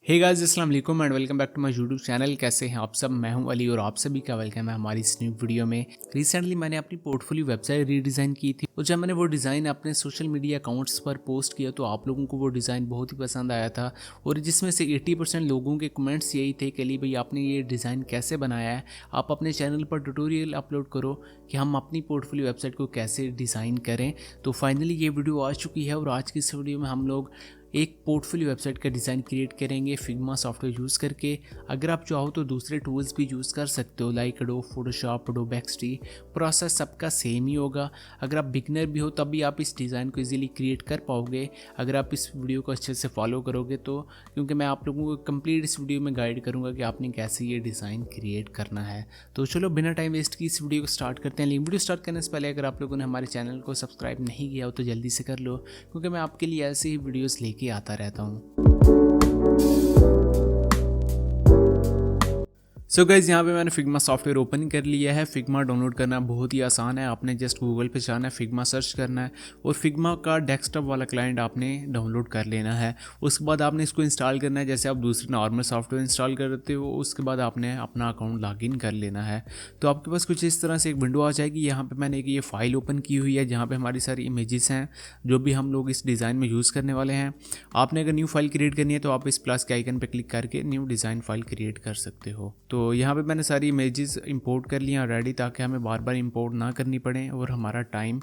हे guys, अस्सलाम वालेकुम and welcome back to my YouTube channel. कैसे हैं आप सब? मैं हूं अली और आप सभी का वेलकम है हमारी इस न्यू वीडियो में। रिसेंटली मैंने अपनी पोर्टफोलियो वेबसाइट रीडिज़ाइन की थी और जब मैंने वो डिज़ाइन अपने सोशल मीडिया अकाउंट्स पर पोस्ट किया तो आप लोगों को वो डिज़ाइन बहुत ही पसंद आया था और जिसमें से 80% लोगों के कमेंट्स यही थे कि अली भाई आपने ये डिज़ाइन कैसे बनाया है, आप अपने चैनल पर ट्यूटोरियल अपलोड करो कि हम अपनी पोर्टफोलियो वेबसाइट को कैसे डिज़ाइन करें। तो फाइनली ये वीडियो आ चुकी है और आज की इस वीडियो में हम लोग एक पोर्टफोलियो वेबसाइट का डिज़ाइन क्रिएट करेंगे फिग्मा सॉफ्टवेयर यूज़ करके। अगर आप चाहो तो दूसरे टूल्स भी यूज़ कर सकते हो like adobe Photoshop, adobe XD. Process सबका सेम ही होगा। अगर आप बिगनर भी हो तब भी आप इस डिज़ाइन को इजीली क्रिएट कर पाओगे अगर आप इस वीडियो को अच्छे से फॉलो करोगे तो, क्योंकि मैं आप लोगों को कंप्लीट इस वीडियो में गाइड करूँगा कि आपने कैसे ये डिज़ाइन क्रिएट करना है। तो चलो बिना टाइम वेस्ट की इस वीडियो को स्टार्ट करते हैं। लेकिन वीडियो स्टार्ट करने से पहले अगर आप लोगों ने हमारे चैनल को सब्सक्राइब नहीं किया हो तो जल्दी से कर लो, क्योंकि मैं आपके लिए ऐसे ही वीडियोस लेके आता रहता हूँ। सो गाइज़, यहाँ पे मैंने फिग्मा सॉफ्टवेयर ओपन कर लिया है। फिग्मा डाउनलोड करना बहुत ही आसान है। आपने जस्ट गूगल पे जाना है, फिग्मा सर्च करना है और फिग्मा का डेस्कटॉप वाला क्लाइंट आपने डाउनलोड कर लेना है। उसके बाद आपने इसको इंस्टॉल करना है जैसे आप दूसरे नॉर्मल सॉफ्टवेयर इंस्टॉल करते हो। उसके बाद आपने अपना अकाउंट लॉगिन कर लेना है। तो आपके पास कुछ इस तरह से एक विंडो आ जाएगी। यहाँ पर मैंने एक ये फाइल ओपन की हुई है जहाँ पर हमारी सारी इमेजेस हैं जो भी हम लोग इस डिज़ाइन में यूज़ करने वाले हैं। आपने अगर न्यू फाइल क्रिएट करनी है तो आप इस प्लस के आइकन पर क्लिक करके न्यू डिज़ाइन फाइल क्रिएट कर सकते हो। तो यहाँ पे मैंने सारी इमेजेस इंपोर्ट कर लिया ऑलरेडी, ताकि हमें बार बार इंपोर्ट ना करनी पड़े और हमारा टाइम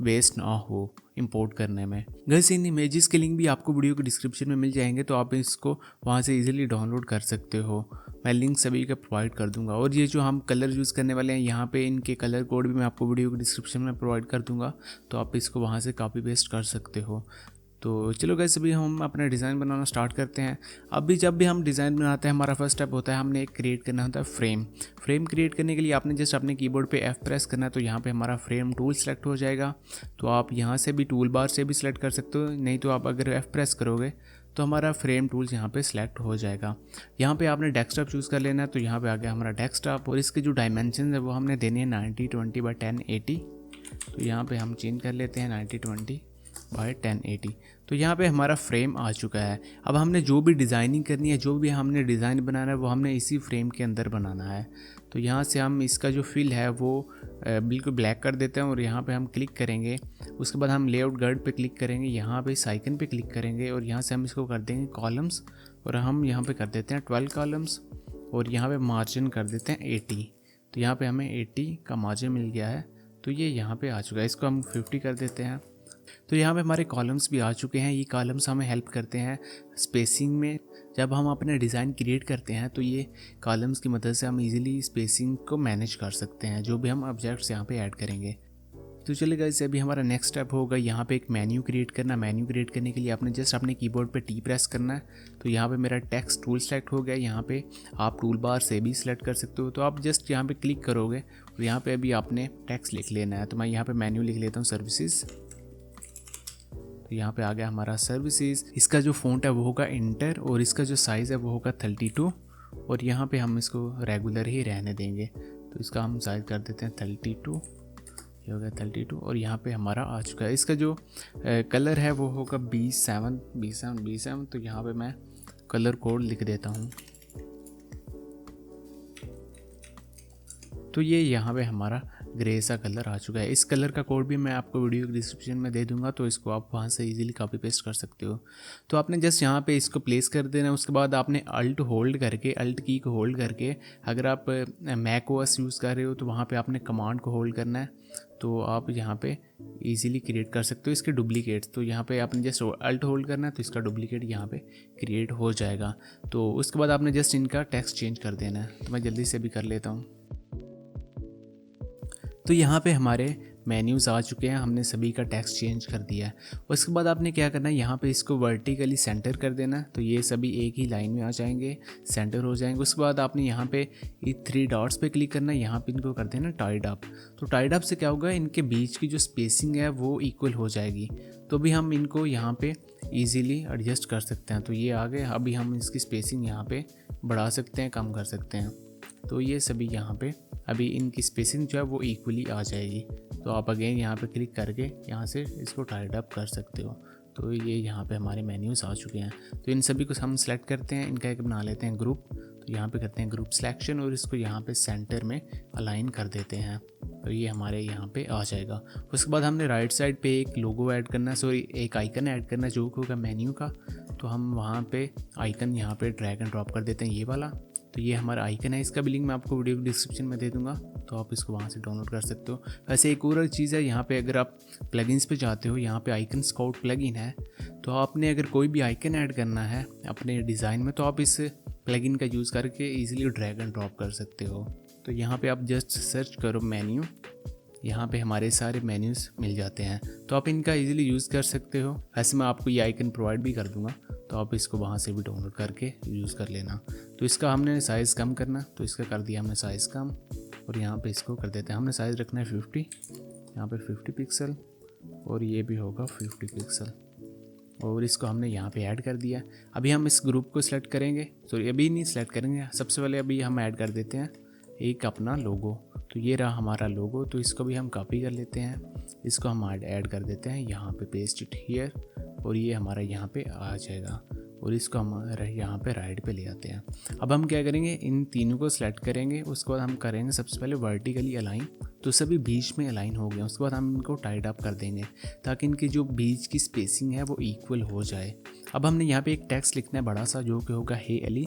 वेस्ट ना हो इंपोर्ट करने में। वैसे इन इमेजेस के लिंक भी आपको वीडियो के डिस्क्रिप्शन में मिल जाएंगे, तो आप इसको वहाँ से इजीली डाउनलोड कर सकते हो। मैं लिंक सभी का प्रोवाइड कर दूंगा। और ये जो हम कलर यूज़ करने वाले हैं यहाँ पे, इनके कलर कोड भी मैं आपको वीडियो के डिस्क्रिप्शन में प्रोवाइड कर दूंगा, तो आप इसको वहाँ से कॉपी पेस्ट कर सकते हो। तो चलो गाइस, अभी हम अपना डिज़ाइन बनाना स्टार्ट करते हैं। अभी जब भी हम डिज़ाइन बनाते हैं हमारा फर्स्ट स्टेप होता है हमने एक क्रिएट करना होता है फ्रेम। फ्रेम क्रिएट करने के लिए आपने जस्ट अपने कीबोर्ड पे F प्रेस करना है, तो यहाँ पे हमारा फ्रेम टूल सेलेक्ट हो जाएगा। तो आप यहाँ से भी टूल बार से भी सिलेक्ट कर सकते हो, नहीं तो आप अगर F प्रेस करोगे तो हमारा फ्रेम टूल्स यहाँ पे सिलेक्ट हो जाएगा। यहाँ पे आपने डेस्कटॉप चूज़ कर लेना है, तो यहाँ पे आ गया हमारा डेस्कटॉप और इसके जो डायमेंशन है वो हमने देने हैं 90/20/1080। तो यहाँ पे हम चेंज कर लेते हैं 90/1080। तो यहाँ पे हमारा फ्रेम आ चुका है। अब हमने जो भी डिज़ाइनिंग करनी है, जो भी हमने डिज़ाइन बनाना है वो हमने इसी फ्रेम के अंदर बनाना है। तो यहाँ से हम इसका जो फिल है वो बिल्कुल ब्लैक कर देते हैं और यहाँ पे हम क्लिक करेंगे। उसके बाद हम लेआउट गाइड पे क्लिक करेंगे, यहाँ पे इस आइकन पे क्लिक करेंगे और यहाँ से हम इसको कर देंगे कॉलम्स और हम यहाँ पे कर देते हैं 12 कॉलम्स और यहाँ पे मार्जिन कर देते हैं 80। तो यहाँ पे हमें 80 का मार्जिन मिल गया है, तो ये यहाँ पे आ चुका है। इसको हम 50 कर देते हैं। तो यहाँ पे हमारे कॉलम्स भी आ चुके हैं। ये कॉलम्स हमें हेल्प करते हैं स्पेसिंग में। जब हम अपने डिज़ाइन क्रिएट करते हैं तो ये कॉलम्स की मदद से हम इजीली स्पेसिंग को मैनेज कर सकते हैं, जो भी हम ऑब्जेक्ट्स यहाँ पे ऐड करेंगे। तो चलिए गाइस, अभी हमारा नेक्स्ट स्टेप होगा यहाँ पे एक मेन्यू क्रिएट करना। मेन्यू क्रिएट करने के लिए आपने जस्ट अपने कीबोर्ड पे T प्रेस करना है। तो यहाँ पे मेरा टेक्स्ट टूल सेलेक्ट हो गया। यहाँ पे आप टूल बार से भी सिलेक्ट कर सकते हो। तो आप जस्ट यहाँ पे क्लिक करोगे और यहाँ पे अभी आपने टेक्स्ट लिख लेना है। तो मैं यहाँ पे मेन्यू लिख लेता हूँ सर्विसेज। तो यहाँ पे आ गया हमारा सर्विसेज। इसका जो फ़ॉन्ट है वो होगा इंटर और इसका जो साइज़ है वो होगा 32 और यहाँ पे हम इसको रेगुलर ही रहने देंगे। तो इसका हम साइज़ कर देते हैं 32। ये हो गया 32 और यहाँ पे हमारा आ चुका है। इसका जो कलर है वो होगा B7। तो यहाँ पे मैं कलर कोड लिख देता हूँ। तो ये यहाँ पे हमारा ग्रे सा कलर आ चुका है। इस कलर का कोड भी मैं आपको वीडियो के डिस्क्रिप्शन में दे दूंगा, तो इसको आप वहाँ से इजीली कॉपी पेस्ट कर सकते हो। तो आपने जस्ट यहाँ पे इसको प्लेस कर देना है। उसके बाद आपने अल्ट की को होल्ड करके, अगर आप मैक ओएस यूज़ कर रहे हो तो वहाँ पे आपने कमांड को होल्ड करना है। तो आप यहाँ पे इजीली क्रिएट कर सकते हो इसके डुप्लीकेट्स। तो यहाँ पे आपने जस्ट अल्ट होल्ड करना है तो इसका डुप्लीकेट यहाँ पे क्रिएट हो जाएगा। तो उसके बाद आपने जस्ट इनका टेक्स्ट चेंज कर देना है। तो मैं जल्दी से भी कर लेता हूँ। तो यहाँ पे हमारे मेन्यूज़ आ चुके हैं, हमने सभी का टेक्स्ट चेंज कर दिया है। उसके बाद आपने क्या करना है, यहाँ पे इसको वर्टिकली सेंटर कर देना है। तो ये सभी एक ही लाइन में आ जाएंगे, सेंटर हो जाएंगे। उसके बाद आपने यहाँ पे 3 डॉट्स पे क्लिक करना है, यहाँ पे इनको कर देना टाइड अप। तो टाइड अप से क्या होगा, इनके बीच की जो स्पेसिंग है वो इक्वल हो जाएगी। तो भी हम इनको यहाँ पे ईजिली एडजस्ट कर सकते हैं। तो ये आ गए। अभी हम इसकी स्पेसिंग यहाँ पे बढ़ा सकते हैं, कम कर सकते हैं। तो ये सभी यहाँ पे अभी इनकी स्पेसिंग जो है वो इक्वली आ जाएगी। तो आप अगेन यहाँ पे क्लिक करके यहाँ से इसको टाइड अप कर सकते हो। तो ये यहाँ पे हमारे मेन्यूज़ आ चुके हैं। तो इन सभी को हम सेलेक्ट करते हैं, इनका एक बना लेते हैं ग्रुप। तो यहाँ पे करते हैं ग्रुप सिलेक्शन और इसको यहाँ पे सेंटर में अलाइन कर देते हैं। तो ये हमारे यहाँ पे आ जाएगा। उसके बाद हमने राइट साइड पे एक लोगो ऐड करना है, सॉरी एक आइकन ऐड करना है जो होगा मेन्यू का। तो हम वहाँ पे आइकन यहाँ पे ड्रैग एंड ड्रॉप कर देते हैं, ये वाला। तो ये हमारा आइकन है, इसका भी लिंक मैं आपको वीडियो डिस्क्रिप्शन में दे दूँगा, तो आप इसको वहाँ से डाउनलोड कर सकते हो। वैसे एक और चीज़ है, यहाँ पे अगर आप प्लगइन्स पे जाते हो, यहाँ पे आइकन स्काउट प्लगइन है। तो आपने अगर कोई भी आइकन ऐड करना है अपने डिज़ाइन में, तो आप इस प्लगइन का यूज़ करके ईजिली ड्रैग एंड ड्रॉप कर सकते हो। तो यहाँ पे आप जस्ट सर्च करो मेन्यू, यहाँ पे हमारे सारे मेन्यूज़ मिल जाते हैं। तो आप इनका इजीली यूज़ कर सकते हो। ऐसे मैं आपको ये आइकन प्रोवाइड भी कर दूँगा, तो आप इसको वहाँ से भी डाउनलोड करके यूज़ कर लेना। तो इसका हमने साइज़ कम करना, तो इसका कर दिया हमने साइज़ कम, और यहाँ पे इसको कर देते हैं, हमने साइज़ रखना है 50, यहाँ पे 50 पिक्सल, और ये भी होगा 50 पिक्सल, और इसको हमने यहाँ पे ऐड कर दिया। अभी हम इस ग्रुप को सिलेक्ट करेंगे, सॉरी अभी नहीं सिलेक्ट करेंगे, सबसे पहले अभी हम ऐड कर देते हैं एक अपना लोगो। तो ये रहा हमारा लोगो, तो इसको भी हम कॉपी कर लेते हैं, इसको हम ऐड कर देते हैं यहाँ पे, पेस्ट इट हियर, और ये हमारा यहाँ पे आ जाएगा, और इसको हम यहाँ पे राइट पे ले आते हैं। अब हम क्या करेंगे, इन तीनों को सिलेक्ट करेंगे, उसके बाद हम करेंगे सबसे पहले वर्टिकली अलाइन, तो सभी बीच में अलाइन हो गए। उसके बाद हम इनको टाइट अप कर देंगे ताकि इनकी जो बीच की स्पेसिंग है वो इक्वल हो जाए। अब हमने यहाँ पे एक टेक्स्ट लिखना है बड़ा सा, जो कि होगा हे अली।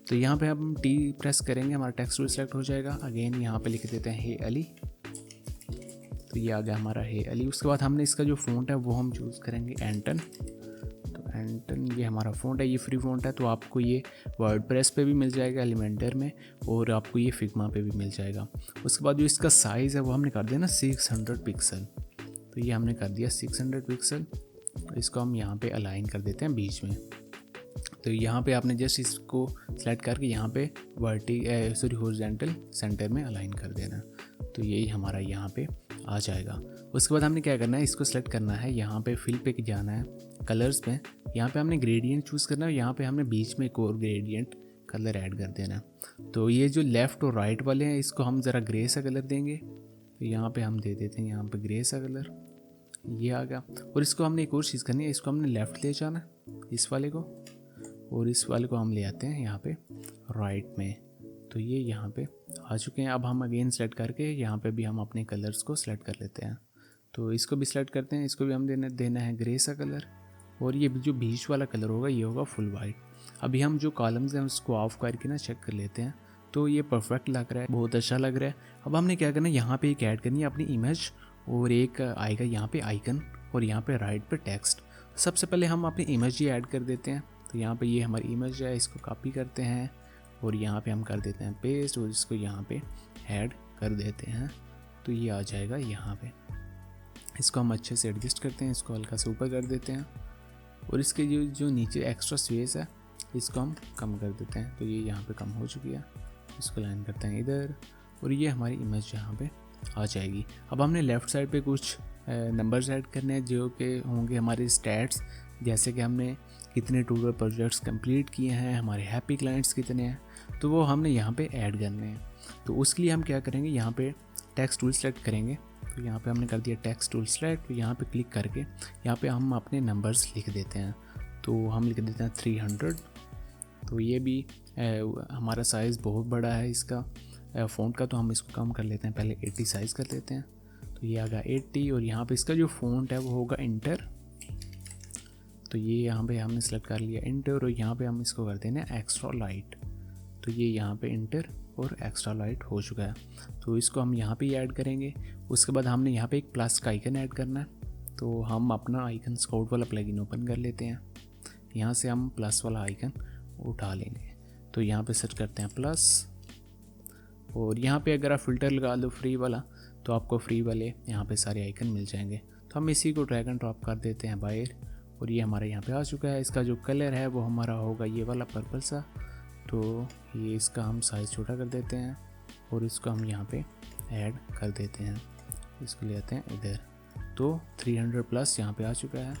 तो यहाँ पे हम टी प्रेस करेंगे, हमारा टेक्स्ट टूल सेलेक्ट हो जाएगा। अगेन यहाँ पे लिख देते हैं हे अली, तो ये आ गया हमारा हे अली। उसके बाद हमने इसका जो फ़ॉन्ट है वो हम चूज़ करेंगे एंटन। तो एंटन ये हमारा फ़ॉन्ट है, ये फ्री फ़ॉन्ट है, तो आपको ये वर्डप्रेस पे भी मिल जाएगा एलिमेंटर में, और आपको ये फिग्मा पे भी मिल जाएगा। उसके बाद जो इसका साइज़ है वो हमने कर दिया ना 600 पिक्सल, तो ये हमने कर दिया 600 पिक्सल। तो इसको हम यहाँ पे अलाइन कर देते हैं बीच में। तो यहाँ पे आपने जस्ट इसको सेलेक्ट करके यहाँ पे हॉरिजॉन्टल सेंटर में अलाइन कर देना, तो यही हमारा यहाँ पे आ जाएगा। उसके बाद हमने क्या करना है, इसको सेलेक्ट करना है, यहाँ पे फिल पे जाना है, कलर्स में, यहाँ पे हमने ग्रेडियंट चूज़ करना है, यहाँ पे हमने बीच में एक और ग्रेडियंट कलर ऐड कर देना। तो ये जो लेफ़्ट और राइट वाले हैं इसको हम ज़रा ग्रे सा कलर देंगे, तो यहाँ पे हम दे देते हैं यहाँ पे ग्रे सा कलर, ये आ गया। और इसको हमने एक और चीज़ करनी है, इसको हमने लेफ़्ट ले जाना इस वाले को, और इस वाले को हम ले आते हैं यहाँ पे राइट में। तो ये यहाँ पे आ चुके हैं। अब हम अगेन सेलेक्ट करके यहाँ पे भी हम अपने कलर्स को सिलेक्ट कर लेते हैं। तो इसको भी सिलेक्ट करते हैं, इसको भी हम देना है ग्रे सा कलर, और ये जो बीच वाला कलर होगा ये होगा फुल वाइट। अभी हम जो कॉलम्स हैं उसको ऑफ करके ना चेक कर लेते हैं, तो ये परफेक्ट लग रहा है, बहुत अच्छा लग रहा है। अब हमने क्या करना है, यहाँ पे एक ऐड करनी है अपनी इमेज, और एक आएगा यहाँ पे आइकन, और यहाँ पे राइट पे टेक्स्ट। सबसे पहले हम अपनी इमेज ही ऐड कर देते हैं। तो यहाँ पे ये हमारी इमेज है, इसको कॉपी करते हैं और यहाँ पे हम कर देते हैं पेस्ट, और इसको यहाँ पे ऐड कर देते हैं, तो ये आ जाएगा यहाँ पे। इसको हम अच्छे से एडजस्ट करते हैं, इसको हल्का सा ऊपर कर देते हैं, और इसके जो नीचे एक्स्ट्रा स्पेस है इसको हम कम कर देते हैं, तो ये यहाँ पे कम हो चुकी है। इसको लाइन करते हैं इधर, और ये हमारी इमेज यहाँ पे आ जाएगी। अब हमने लेफ़्ट साइड पे कुछ नंबर्स ऐड करने हैं जो कि होंगे हमारे स्टैट्स, जैसे कि हमने कितने टोटल प्रोजेक्ट्स कंप्लीट किए हैं, हमारे हैप्पी क्लाइंट्स कितने हैं, तो वो हमने यहाँ पे ऐड करने हैं। तो उसके लिए हम क्या करेंगे, यहाँ पे टेक्स्ट टूल सेलेक्ट करेंगे। तो यहाँ पे हमने कर दिया टेक्स्ट टूल सेलेक्ट, तो यहाँ पे क्लिक करके यहाँ पे हम अपने नंबर्स लिख देते हैं। तो हम लिख देते हैं 300। तो ये भी हमारा साइज़ बहुत बड़ा है इसका फ़ॉन्ट का, तो हम इसको कम कर लेते हैं, पहले 80 साइज़ कर लेते हैं। तो ये आ गया 80, और यहाँ पे इसका जो फ़ॉन्ट है वो होगा इंटर। तो ये यहाँ पे हमने सेलेक्ट कर लिया इंटर, और यहाँ पे हम इसको कर देना एक्स्ट्रा लाइट। तो ये यहाँ पे इंटर और एक्स्ट्रा लाइट हो चुका है, तो इसको हम यहाँ पे ऐड करेंगे। उसके बाद हमने यहाँ पे एक प्लस का आइकन ऐड करना है, तो हम अपना आइकन स्काउट वाला प्लगइन ओपन कर लेते हैं। यहाँ से हम प्लस वाला आइकन उठा लेंगे, तो यहाँ पे सर्च करते हैं प्लस, और यहाँ पे अगर आप फ़िल्टर लगा लो फ्री वाला, तो आपको फ्री वाले यहाँ पे सारे आइकन मिल जाएंगे। तो हम इसी को ड्रैग एंड ड्रॉप कर देते हैं बाहर, और ये हमारे यहाँ पे आ चुका है। इसका जो कलर है वो हमारा होगा ये वाला पर्पल सा, तो ये इसका हम साइज़ छोटा कर देते हैं, और इसको हम यहाँ पे ऐड कर देते हैं, इसको ले आते हैं इधर। तो 300 प्लस यहाँ पे आ चुका है।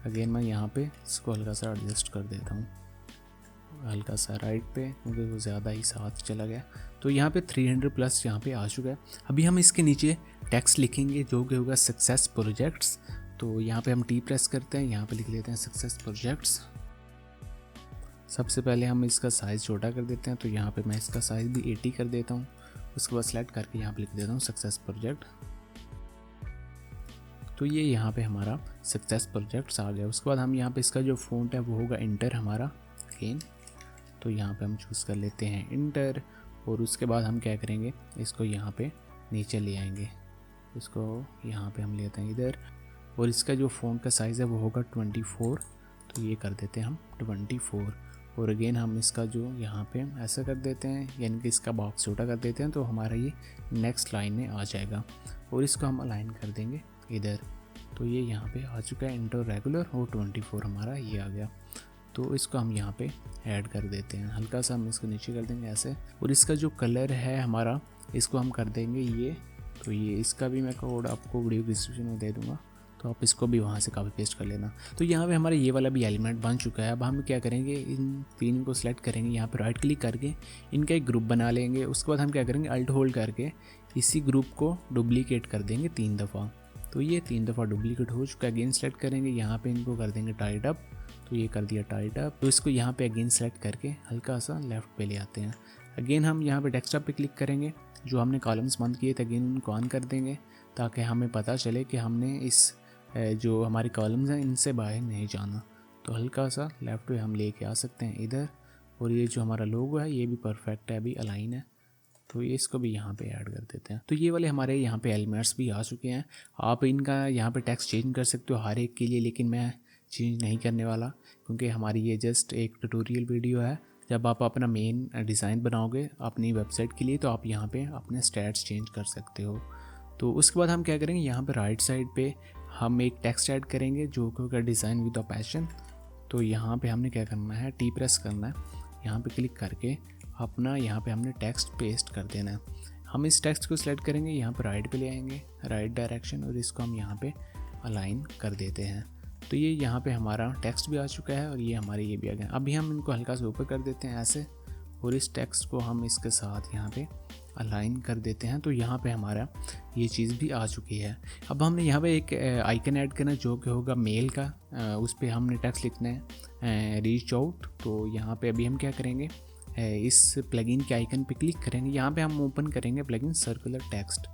अगेन मैं यहाँ पे इसको हल्का सा एडजस्ट कर देता हूँ, हल्का सा राइट पे, क्योंकि वो ज़्यादा ही साथ चला गया। तो यहाँ पे 300 प्लस यहाँ पे आ चुका है। अभी हम इसके नीचे टेक्स्ट लिखेंगे जो कि होगा सक्सेस प्रोजेक्ट्स। तो यहाँ पे हम टी प्रेस करते हैं, यहाँ पे लिख लेते हैं सक्सेस प्रोजेक्ट्स। सबसे पहले हम इसका साइज़ छोटा कर देते हैं, तो यहाँ पे मैं इसका साइज़ भी 80 कर देता हूँ। उसके बाद सेलेक्ट करके यहाँ पे लिख देता हूँ सक्सेस प्रोजेक्ट। तो ये यहाँ पे हमारा सक्सेस प्रोजेक्ट्स आ गया। उसके बाद हम यहाँ पे इसका जो फ़ॉन्ट है वो होगा इंटर हमारा अगेन। तो यहाँ पे हम चूज़ कर लेते हैं इंटर, और उसके बाद हम क्या करेंगे, इसको यहाँ पे नीचे ले आएंगे, इसको यहाँ पे हम लेते हैं इधर, और इसका जो फ़ॉन्ट का साइज़ है वो होगा 24। तो ये कर देते हैं हम 24, और अगेन हम इसका जो यहाँ पे ऐसा कर देते हैं, यानी कि इसका बॉक्स छोटा कर देते हैं, तो हमारा ये नेक्स्ट लाइन में आ जाएगा। और इसको हम अलाइन कर देंगे इधर। तो ये यहाँ पे आ चुका है इंटर रेगुलर, और 24 हमारा ये आ गया। तो इसको हम यहाँ पे ऐड कर देते हैं, हल्का सा हम इसको नीचे कर देंगे ऐसे। और इसका जो कलर है हमारा, इसको हम कर देंगे ये। तो ये इसका भी मैं कोड आपको वीडियो डिस्क्रिप्शन में दे दूँगा, तो आप इसको भी वहाँ से कॉपी पेस्ट कर लेना। तो यहाँ पे हमारा ये वाला भी एलिमेंट बन चुका है। अब हम क्या करेंगे, इन तीन को सिलेक्ट करेंगे, यहाँ पे राइट क्लिक करके इनका एक ग्रुप बना लेंगे। उसके बाद हम क्या करेंगे, अल्ट होल्ड करके इसी ग्रुप को डुप्लीकेट कर देंगे 3 दफ़ा। तो ये 3 दफ़ा डुप्लीकेट हो चुका है। अगेन सेलेक्ट करेंगे, यहाँ पे इनको कर देंगे टाइड अप। तो ये कर दिया टाइड अप। तो इसको यहाँ पे अगेन सेलेक्ट करके हल्का सा लेफ्ट पे ले आते हैं। अगेन हम यहाँ पे डेस्कटॉप पे क्लिक करेंगे, जो हमने कॉलम्स बंद किए थे अगेन उनको ऑन कर देंगे, ताकि हमें पता चले कि हमने इस जो हमारे कॉलम्स हैं इनसे बाहर नहीं जाना। तो हल्का सा लेफ्ट पे हम लेके आ सकते हैं इधर। और ये जो हमारा लोगो है ये भी परफेक्ट है, अभी अलाइन है, तो ये इसको भी यहाँ पे ऐड कर देते हैं। तो ये वाले हमारे यहाँ पे एलिमेंट्स भी आ चुके हैं। आप इनका यहाँ पे टेक्स्ट चेंज कर सकते हो हर एक के लिए, लेकिन मैं चेंज नहीं करने वाला, क्योंकि हमारी ये जस्ट एक ट्यूटोरियल वीडियो है। जब आप अपना मेन डिज़ाइन बनाओगे अपनी वेबसाइट के लिए, तो आप यहाँ पे अपने स्टैट्स चेंज कर सकते हो। तो उसके बाद हम क्या करेंगे, यहाँ पे राइट साइड पे हम एक टेक्स्ट ऐड करेंगे जो कि होगा डिज़ाइन विद अ पैशन। तो यहाँ पे हमने क्या करना है, टी प्रेस करना है, यहाँ पे क्लिक करके अपना यहाँ पे हमने टेक्स्ट पेस्ट कर देना है। हम इस टेक्स्ट को सिलेक्ट करेंगे, यहाँ पे राइट पे ले आएंगे, राइट डायरेक्शन, और इसको हम यहाँ पे अलाइन कर देते हैं। तो ये यहाँ पे हमारा टेक्स्ट भी आ चुका है, और ये हमारे ये भी आ गया। अभी हम इनको हल्का सा ऊपर कर देते हैं ऐसे, और इस टेक्स्ट को हम इसके साथ यहाँ पे अलाइन कर देते हैं। तो यहाँ पे हमारा ये चीज़ भी आ चुकी है। अब हमने यहाँ पे एक आइकन ऐड करना है जो कि होगा मेल का, उस पर हमने टेक्स्ट लिखना है रीच आउट। तो यहाँ पे अभी हम क्या करेंगे, इस प्लगइन के आइकन पे क्लिक करेंगे, यहाँ पे हम ओपन करेंगे प्लगइन सर्कुलर टेक्स्ट।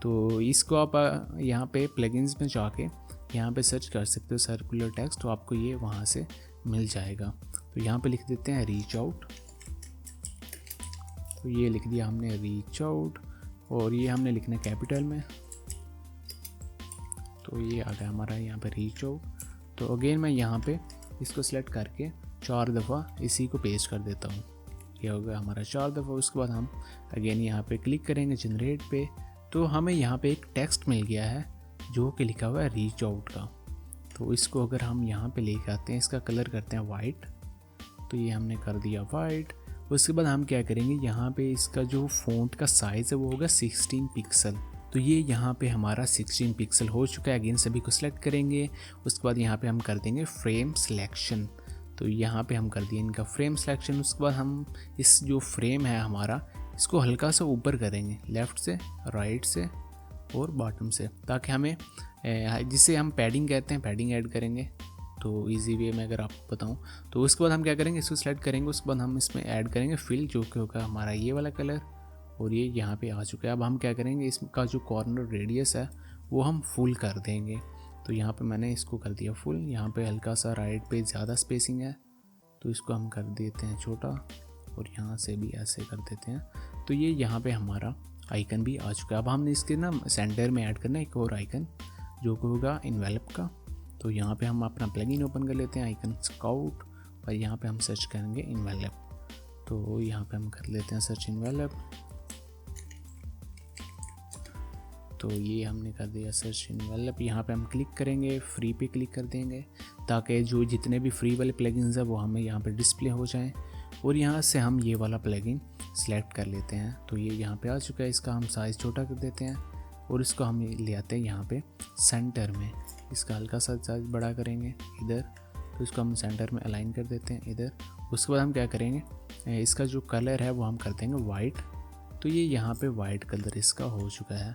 तो इसको आप यहाँ पे प्लगइन्स में जाके यहाँ पे सर्च कर सकते हो सर्कुलर टेक्स्ट, तो आपको ये वहाँ से मिल जाएगा। तो यहाँ पे लिख देते हैं रीच आउट। तो ये लिख दिया हमने रीच आउट, और ये हमने लिखना कैपिटल में। तो ये आ गया हमारा यहाँ पे रीच आउट। तो अगेन मैं यहाँ पे इसको सिलेक्ट करके 4 दफ़ा इसी को पेस्ट कर देता हूँ। ये हो गया हमारा 4 दफ़ा। उसके बाद हम अगेन यहाँ पे क्लिक करेंगे जनरेट पे। तो हमें यहाँ पे एक टेक्स्ट मिल गया है जो कि लिखा हुआ है रीच आउट का। तो इसको अगर हम यहाँ पे लेके आते हैं, इसका कलर करते हैं वाइट। तो ये हमने कर दिया वाइट। उसके बाद हम क्या करेंगे, यहाँ पे इसका जो फ़ॉन्ट का साइज़ है वो होगा 16 पिक्सल। तो ये यहाँ पे हमारा 16 पिक्सल हो चुका है। अगेन सभी को सिलेक्ट करेंगे। उसके बाद यहाँ पे हम कर देंगे फ्रेम सिलेक्शन। तो यहाँ पे हम कर दिए इनका फ्रेम सिलेक्शन। उसके बाद हम इस जो फ्रेम है हमारा, इसको हल्का सा ऊपर करेंगे, लेफ़्ट से, राइट से और बॉटम से, ताकि हमें जिसे हम पैडिंग कहते हैं पैडिंग ऐड करेंगे। तो इजी वे में अगर आपको बताऊं, तो उसके बाद हम क्या करेंगे, इसको सेलेक्ट करेंगे। उसके बाद हम इसमें ऐड करेंगे फिल, जो कि होगा हमारा ये वाला कलर, और ये यहाँ पे आ चुका है। अब हम क्या करेंगे, इसका जो कॉर्नर रेडियस है वो हम फुल कर देंगे। तो यहाँ पे मैंने इसको कर दिया फुल। यहाँ पे हल्का सा राइट पे ज़्यादा स्पेसिंग है, तो इसको हम कर देते हैं छोटा, और यहाँ से भी ऐसे कर देते हैं। तो ये यहाँ पे हमारा आइकन भी आ चुका है। अब हमने इसके ना सेंटर में ऐड करना है एक और आइकन, जो कि होगा इन्वेलप का। तो यहाँ पे हम अपना प्लगइन ओपन कर लेते हैं, आइकन स्काउट, और यहाँ पे हम सर्च करेंगे इन्वेलप। तो यहाँ पे हम कर लेते हैं सर्च इन्वेलप। तो ये हमने कर दिया सर्च इन्वेलप। यहाँ पे हम क्लिक करेंगे, फ्री पे क्लिक कर देंगे, ताकि जो जितने भी फ्री वाले प्लगइन्स हैं वो हमें यहाँ पे डिस्प्ले हो जाएं। और यहाँ से हम ये वाला प्लगइन सेलेक्ट कर लेते हैं। तो ये यहाँ पे आ चुका है। इसका हम साइज़ छोटा कर देते हैं, और इसको हम ले आते हैं यहाँ पे सेंटर में। इसका हल्का सा साइज बड़ा करेंगे इधर, तो इसको हम सेंटर में अलाइन कर देते हैं इधर। उसके बाद हम क्या करेंगे, इसका जो कलर है वो हम कर देंगे वाइट। तो ये यहाँ पे वाइट कलर इसका हो चुका है।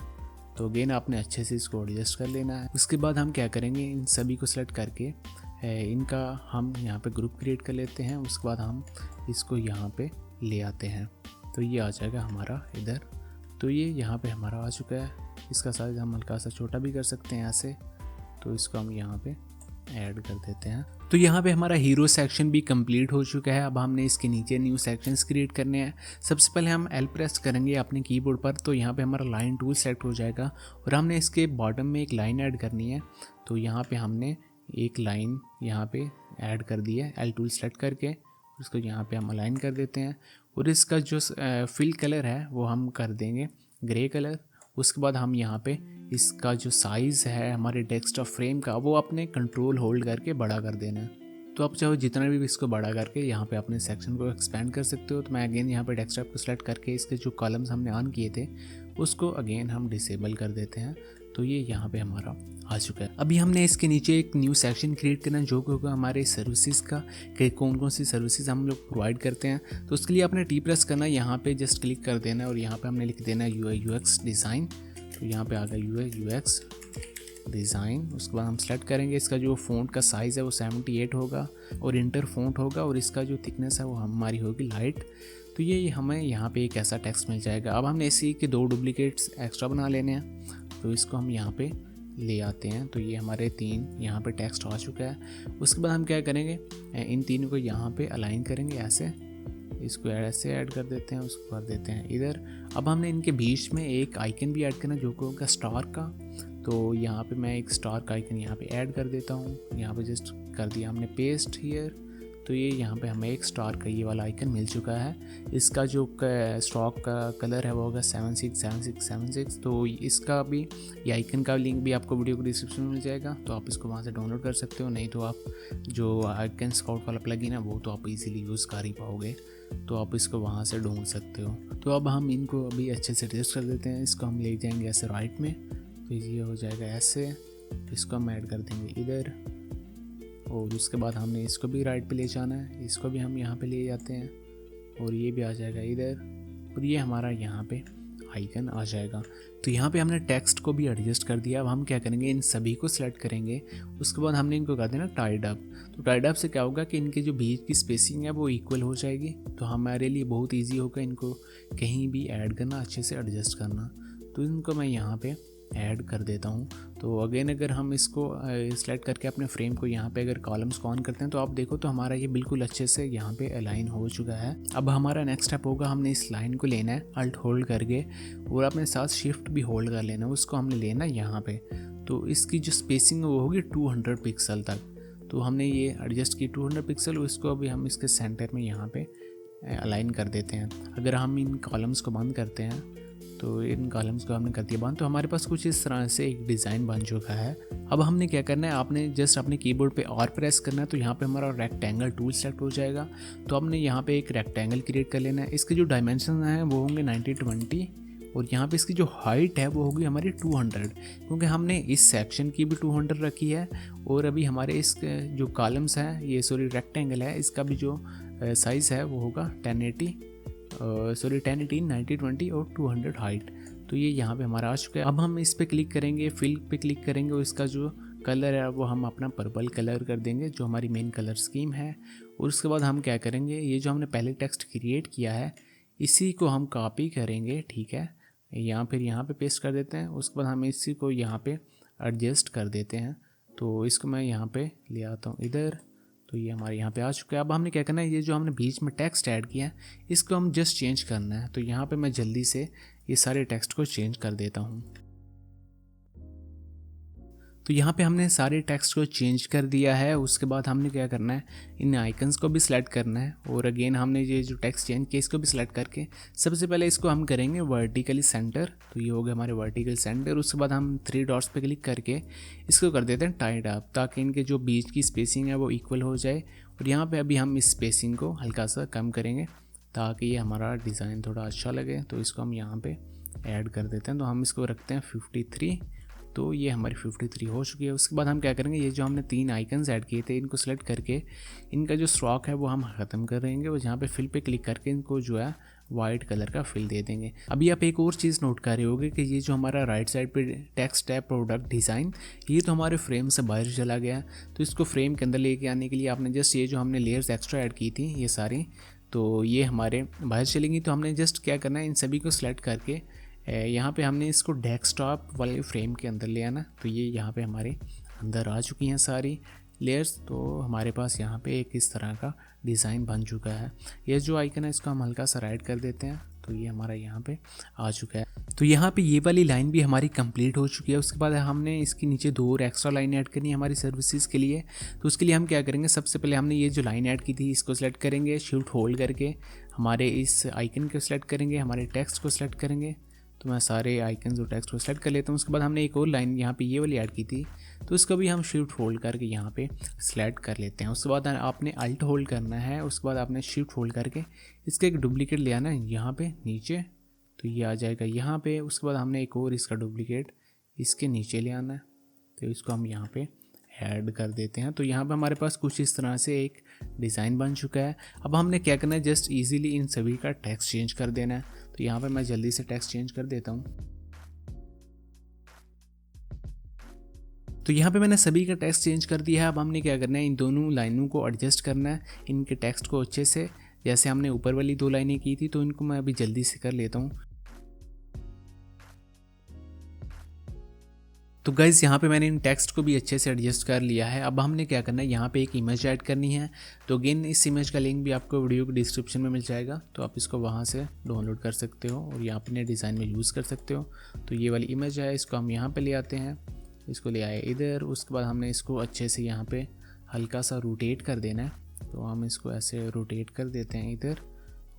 तो अगेन आपने अच्छे से इसको एडजस्ट कर लेना है। उसके बाद हम क्या करेंगे, इन सभी को सेलेक्ट करके इनका हम यहाँ पे ग्रुप क्रिएट कर लेते हैं। उसके बाद हम इसको यहाँ पे ले आते हैं, तो ये आ जाएगा हमारा इधर। तो ये यहाँ पे हमारा आ चुका है। इसका साइज़ हम हल्का सा छोटा भी कर सकते हैं ऐसे, तो इसको हम यहाँ पे ऐड कर देते हैं। तो यहाँ पे हमारा हीरो सेक्शन भी कंप्लीट हो चुका है। अब हमने इसके नीचे न्यू सेक्शंस क्रिएट करने हैं। सबसे पहले हम एल प्रेस करेंगे अपने कीबोर्ड पर, तो यहाँ पे हमारा लाइन टूल सेलेक्ट हो जाएगा और हमने इसके बॉटम में एक लाइन ऐड करनी है। तो यहाँ पे हमने एक लाइन यहाँ पे ऐड कर दी है एल टूल सेलेक्ट करके, उसको यहाँ पे हम अलाइन कर देते हैं और इसका जो फिल कलर है वो हम कर देंगे ग्रे कलर। उसके बाद हम यहाँ पे इसका जो साइज़ है हमारे डेस्कटॉप फ्रेम का, वो अपने कंट्रोल होल्ड करके बड़ा कर देना है। तो आप चाहो जितना भी इसको बड़ा करके यहाँ पे अपने सेक्शन को एक्सपेंड कर सकते हो। तो मैं अगेन यहाँ पे डेस्कटॉप को सेलेक्ट करके इसके जो कॉलम्स हमने ऑन किए थे उसको अगेन हम डिसेबल कर देते हैं। तो ये यहाँ पे हमारा आ चुका है। अभी हमने इसके नीचे एक न्यू सेक्शन क्रिएट करना है जो कि होगा हमारे सर्विसेज का, कि कौन कौन सी सर्विसेज हम लोग प्रोवाइड करते हैं। तो उसके लिए आपने टी प्रेस करना है, यहाँ पे जस्ट क्लिक कर देना है और यहाँ पे हमने लिख देना है UI UX डिज़ाइन। तो यहाँ पे आ गया UI UX डिज़ाइन। उसके बाद हम सेलेक्ट करेंगे इसका जो फ़ॉन्ट का साइज़ है वो 78 होगा और इंटर फ़ॉन्ट होगा और इसका जो थिकनेस है वो हमारी होगी लाइट। तो ये हमें यहाँ पे एक ऐसा टेक्स्ट मिल जाएगा। अब हमने इसी के 2 डुप्लीकेट्स एक्स्ट्रा बना लेने हैं, तो इसको हम यहाँ पे ले आते हैं। तो ये हमारे 3 यहाँ पे टेक्स्ट आ चुका है। उसके बाद हम क्या करेंगे, इन तीनों को यहाँ पे अलाइन करेंगे ऐसे, इसको ऐसे ऐड कर देते हैं, उसको कर देते हैं इधर। अब हमने इनके बीच में एक आइकन भी ऐड करना जो कि होगा स्टार का। तो यहाँ पे मैं एक स्टार का आइकन यहाँ पे ऐड कर देता हूँ, यहाँ पे जस्ट कर दिया हमने पेस्ट हियर। तो ये यहाँ पे हमें एक स्टार का ये वाला आइकन मिल चुका है। इसका जो स्टॉक का कलर है वो होगा 767676। तो इसका भी ये आइकन का लिंक भी आपको वीडियो को डिस्क्रिप्शन में मिल जाएगा, तो आप इसको वहाँ से डाउनलोड कर सकते हो। नहीं तो आप जो आइकन स्काउट वाला प्लगइन है वो तो आप इजीली यूज़ कर ही पाओगे, तो आप इसको वहाँ से ढूंढ सकते हो। तो अब हम इनको अभी अच्छे से एडजस्ट कर देते हैं। इसको हम ले जाएंगे ऐसे राइट में, तो ये हो जाएगा ऐसे। तो इसको हम ऐड कर देंगे इधर और उसके बाद हमने इसको भी राइट पे ले जाना है, इसको भी हम यहाँ पे ले जाते हैं और ये भी आ जाएगा इधर और ये हमारा यहाँ पे आइकन आ जाएगा। तो यहाँ पे हमने टेक्स्ट को भी एडजस्ट कर दिया। अब हम क्या करेंगे, इन सभी को सिलेक्ट करेंगे। उसके बाद हमने इनको कर देना टाइड अप। तो टाइड अप से क्या होगा कि इनके जो बीच की स्पेसिंग है वो इक्वल हो जाएगी। तो हमारे लिए बहुत ईजी होगा इनको कहीं भी ऐड करना, अच्छे से एडजस्ट करना। तो इनको मैं यहाँ पे ऐड कर देता हूँ। तो अगेन अगर हम इसको सेलेक्ट करके अपने फ्रेम को यहाँ पे अगर कॉलम्स को ऑन करते हैं तो आप देखो तो हमारा ये बिल्कुल अच्छे से यहाँ पे अलाइन हो चुका है। अब हमारा नेक्स्ट स्टेप होगा, हमने इस लाइन को लेना है अल्ट होल्ड करके और अपने साथ शिफ्ट भी होल्ड कर लेना है। उसको हमने लेना है यहाँ पे। तो इसकी जो स्पेसिंग वो होगी 200 पिक्सल तक। तो हमने ये एडजस्ट की 200 पिक्सल। उसको अभी हम इसके सेंटर में यहाँ पे अलाइन कर देते हैं। अगर हम इन कॉलम्स को बंद करते हैं तो इन कॉलम्स को हमने कर दिया बंद, तो हमारे पास कुछ इस तरह से एक डिज़ाइन बन चुका है। अब हमने क्या करना है, आपने जस्ट अपने कीबोर्ड पे और प्रेस करना है। तो यहाँ पे हमारा रेक्टेंगल टूल सेलेक्ट हो जाएगा। तो हमने यहाँ पे एक रेक्टेंगल क्रिएट कर लेना है। इसके जो डायमेंशन हैं वो होंगे 90/20 और यहाँ पे इसकी जो हाइट है वो होगी हमारी 200, क्योंकि हमने इस सेक्शन की भी 200 रखी है और अभी हमारे इस जो कॉलम्स हैं ये रेक्टेंगल है, इसका भी जो साइज़ है वो होगा 1080 90/20 और 200 हाइट। तो ये यहाँ पे हमारा आ चुका है। अब हम इस पे क्लिक करेंगे, फिल पे क्लिक करेंगे और इसका जो कलर है वो हम अपना पर्पल कलर कर देंगे जो हमारी मेन कलर स्कीम है। और उसके बाद हम क्या करेंगे, ये जो हमने पहले टेक्स्ट क्रिएट किया है इसी को हम कॉपी करेंगे, ठीक है, फिर यहाँ पे पेस्ट कर देते हैं। उसके बाद हम इसी को यहाँ पे एडजस्ट कर देते हैं। तो इसको मैं यहाँ पे ले आता हूँ इधर। तो ये हमारे यहाँ पे आ चुका है। अब हमने क्या करना है, ये जो हमने बीच में टेक्स्ट ऐड किया है इसको हम जस्ट चेंज करना है। तो यहाँ पे मैं जल्दी से ये सारे टेक्स्ट को चेंज कर देता हूँ। तो यहाँ पे हमने सारे टेक्स्ट को चेंज कर दिया है। उसके बाद हमने क्या करना है, इन आइकन्स को भी सिलेक्ट करना है और अगेन हमने ये जो टेक्स्ट चेंज किया इसको भी सिलेक्ट करके सबसे पहले इसको हम करेंगे वर्टिकली सेंटर। तो ये हो गया हमारे वर्टिकल सेंटर। उसके बाद हम 3 डॉट्स पे क्लिक करके इसको कर देते हैं टाइड अप, ताकि इनके जो बीच की स्पेसिंग है वो इक्वल हो जाए। और यहाँ पर अभी हम इस स्पेसिंग को हल्का सा कम करेंगे ताकि ये हमारा डिज़ाइन थोड़ा अच्छा लगे। तो इसको हम यहाँ पर ऐड कर देते हैं। तो हम इसको रखते हैं 53 तो ये हमारी 53 हो चुकी है। उसके बाद हम क्या करेंगे, ये जो हमने 3 आइकन्स ऐड किए थे इनको सेलेक्ट करके इनका जो स्ट्रोक है वो हम ख़त्म कर देंगे और जहाँ पे फिल पे क्लिक करके इनको जो है वाइट कलर का फिल दे देंगे। अभी आप एक और चीज़ नोट कर रहे होगे कि ये जो हमारा राइट साइड पे टेक्स्ट है प्रोडक्ट डिज़ाइन, ये तो हमारे फ्रेम से बाहर चला गया। तो इसको फ्रेम के अंदर लेके आने के लिए आपने जस्ट ये जो हमने लेयर्स एक्स्ट्रा ऐड की थी ये सारी, तो ये हमारे बाहर चलेंगी। तो हमने जस्ट क्या करना है, इन सभी को सिलेक्ट करके यहाँ पे हमने इसको डेस्कटॉप वाले फ्रेम के अंदर ले आना। तो ये यहाँ पे हमारे अंदर आ चुकी हैं सारी लेयर्स। तो हमारे पास यहाँ पे एक इस तरह का डिज़ाइन बन चुका है। ये जो आइकन है इसको हम हल्का सा राइट कर देते हैं, तो ये हमारा यहाँ पे आ चुका है। तो यहाँ पे ये वाली लाइन भी हमारी कंप्लीट हो चुकी है। उसके बाद हमने इसके नीचे 2 और एक्स्ट्रा लाइन ऐड करनी है हमारी सर्विसेज के लिए। तो उसके लिए हम क्या करेंगे, सबसे पहले हमने ये जो लाइन ऐड की थी इसको सेलेक्ट करेंगे, शिफ्ट होल्ड करके हमारे इस आइकन को सेलेक्ट करेंगे, हमारे टेक्स्ट को सेलेक्ट करेंगे। तो मैं सारे आइकन्स और टेक्स्ट को सेलेक्ट कर लेता हूँ। उसके बाद हमने एक और लाइन यहाँ पे ये वाली ऐड की थी, तो इसको भी हम शिफ्ट होल्ड करके यहाँ पे सेलेक्ट कर लेते हैं। उसके बाद आपने अल्ट होल्ड करना है, उसके बाद आपने शिफ्ट होल्ड करके इसका एक डुप्लीकेट ले आना है यहाँ पे नीचे, तो ये आ जाएगा यहाँ पे। उसके बाद हमने एक और इसका डुप्लीकेट इसके नीचे ले आना है, तो इसको हम यहाँ पे ऐड कर देते हैं। तो यहाँ पे हमारे पास कुछ इस तरह से एक डिज़ाइन बन चुका है। अब हमने क्या करना है, जस्ट इजीली इन सभी का टेक्स्ट चेंज कर देना है। तो यहाँ पे मैं जल्दी से टेक्स्ट चेंज कर देता हूँ। तो यहाँ पे मैंने सभी का टेक्स्ट चेंज कर दिया है। अब हमने क्या करना है, इन दोनों लाइनों को एडजस्ट करना है, इनके टेक्स्ट को अच्छे से, जैसे हमने ऊपर वाली 2 लाइनें की थी तो इनको मैं अभी जल्दी से कर लेता हूँ। तो गाइज़ यहाँ पे मैंने इन टेक्स्ट को भी अच्छे से एडजस्ट कर लिया है। अब हमने क्या करना है, यहाँ पे एक इमेज ऐड करनी है। तो अगेन इस इमेज का लिंक भी आपको वीडियो के डिस्क्रिप्शन में मिल जाएगा, तो आप इसको वहाँ से डाउनलोड कर सकते हो और यहाँ अपने डिज़ाइन में यूज़ कर सकते हो। तो ये वाली इमेज है, इसको हम यहाँ पे ले आते हैं, इसको ले आए इधर। उसके बाद हमने इसको अच्छे से यहाँ पे हल्का सा रोटेट कर देना है। तो हम इसको ऐसे रोटेट कर देते हैं इधर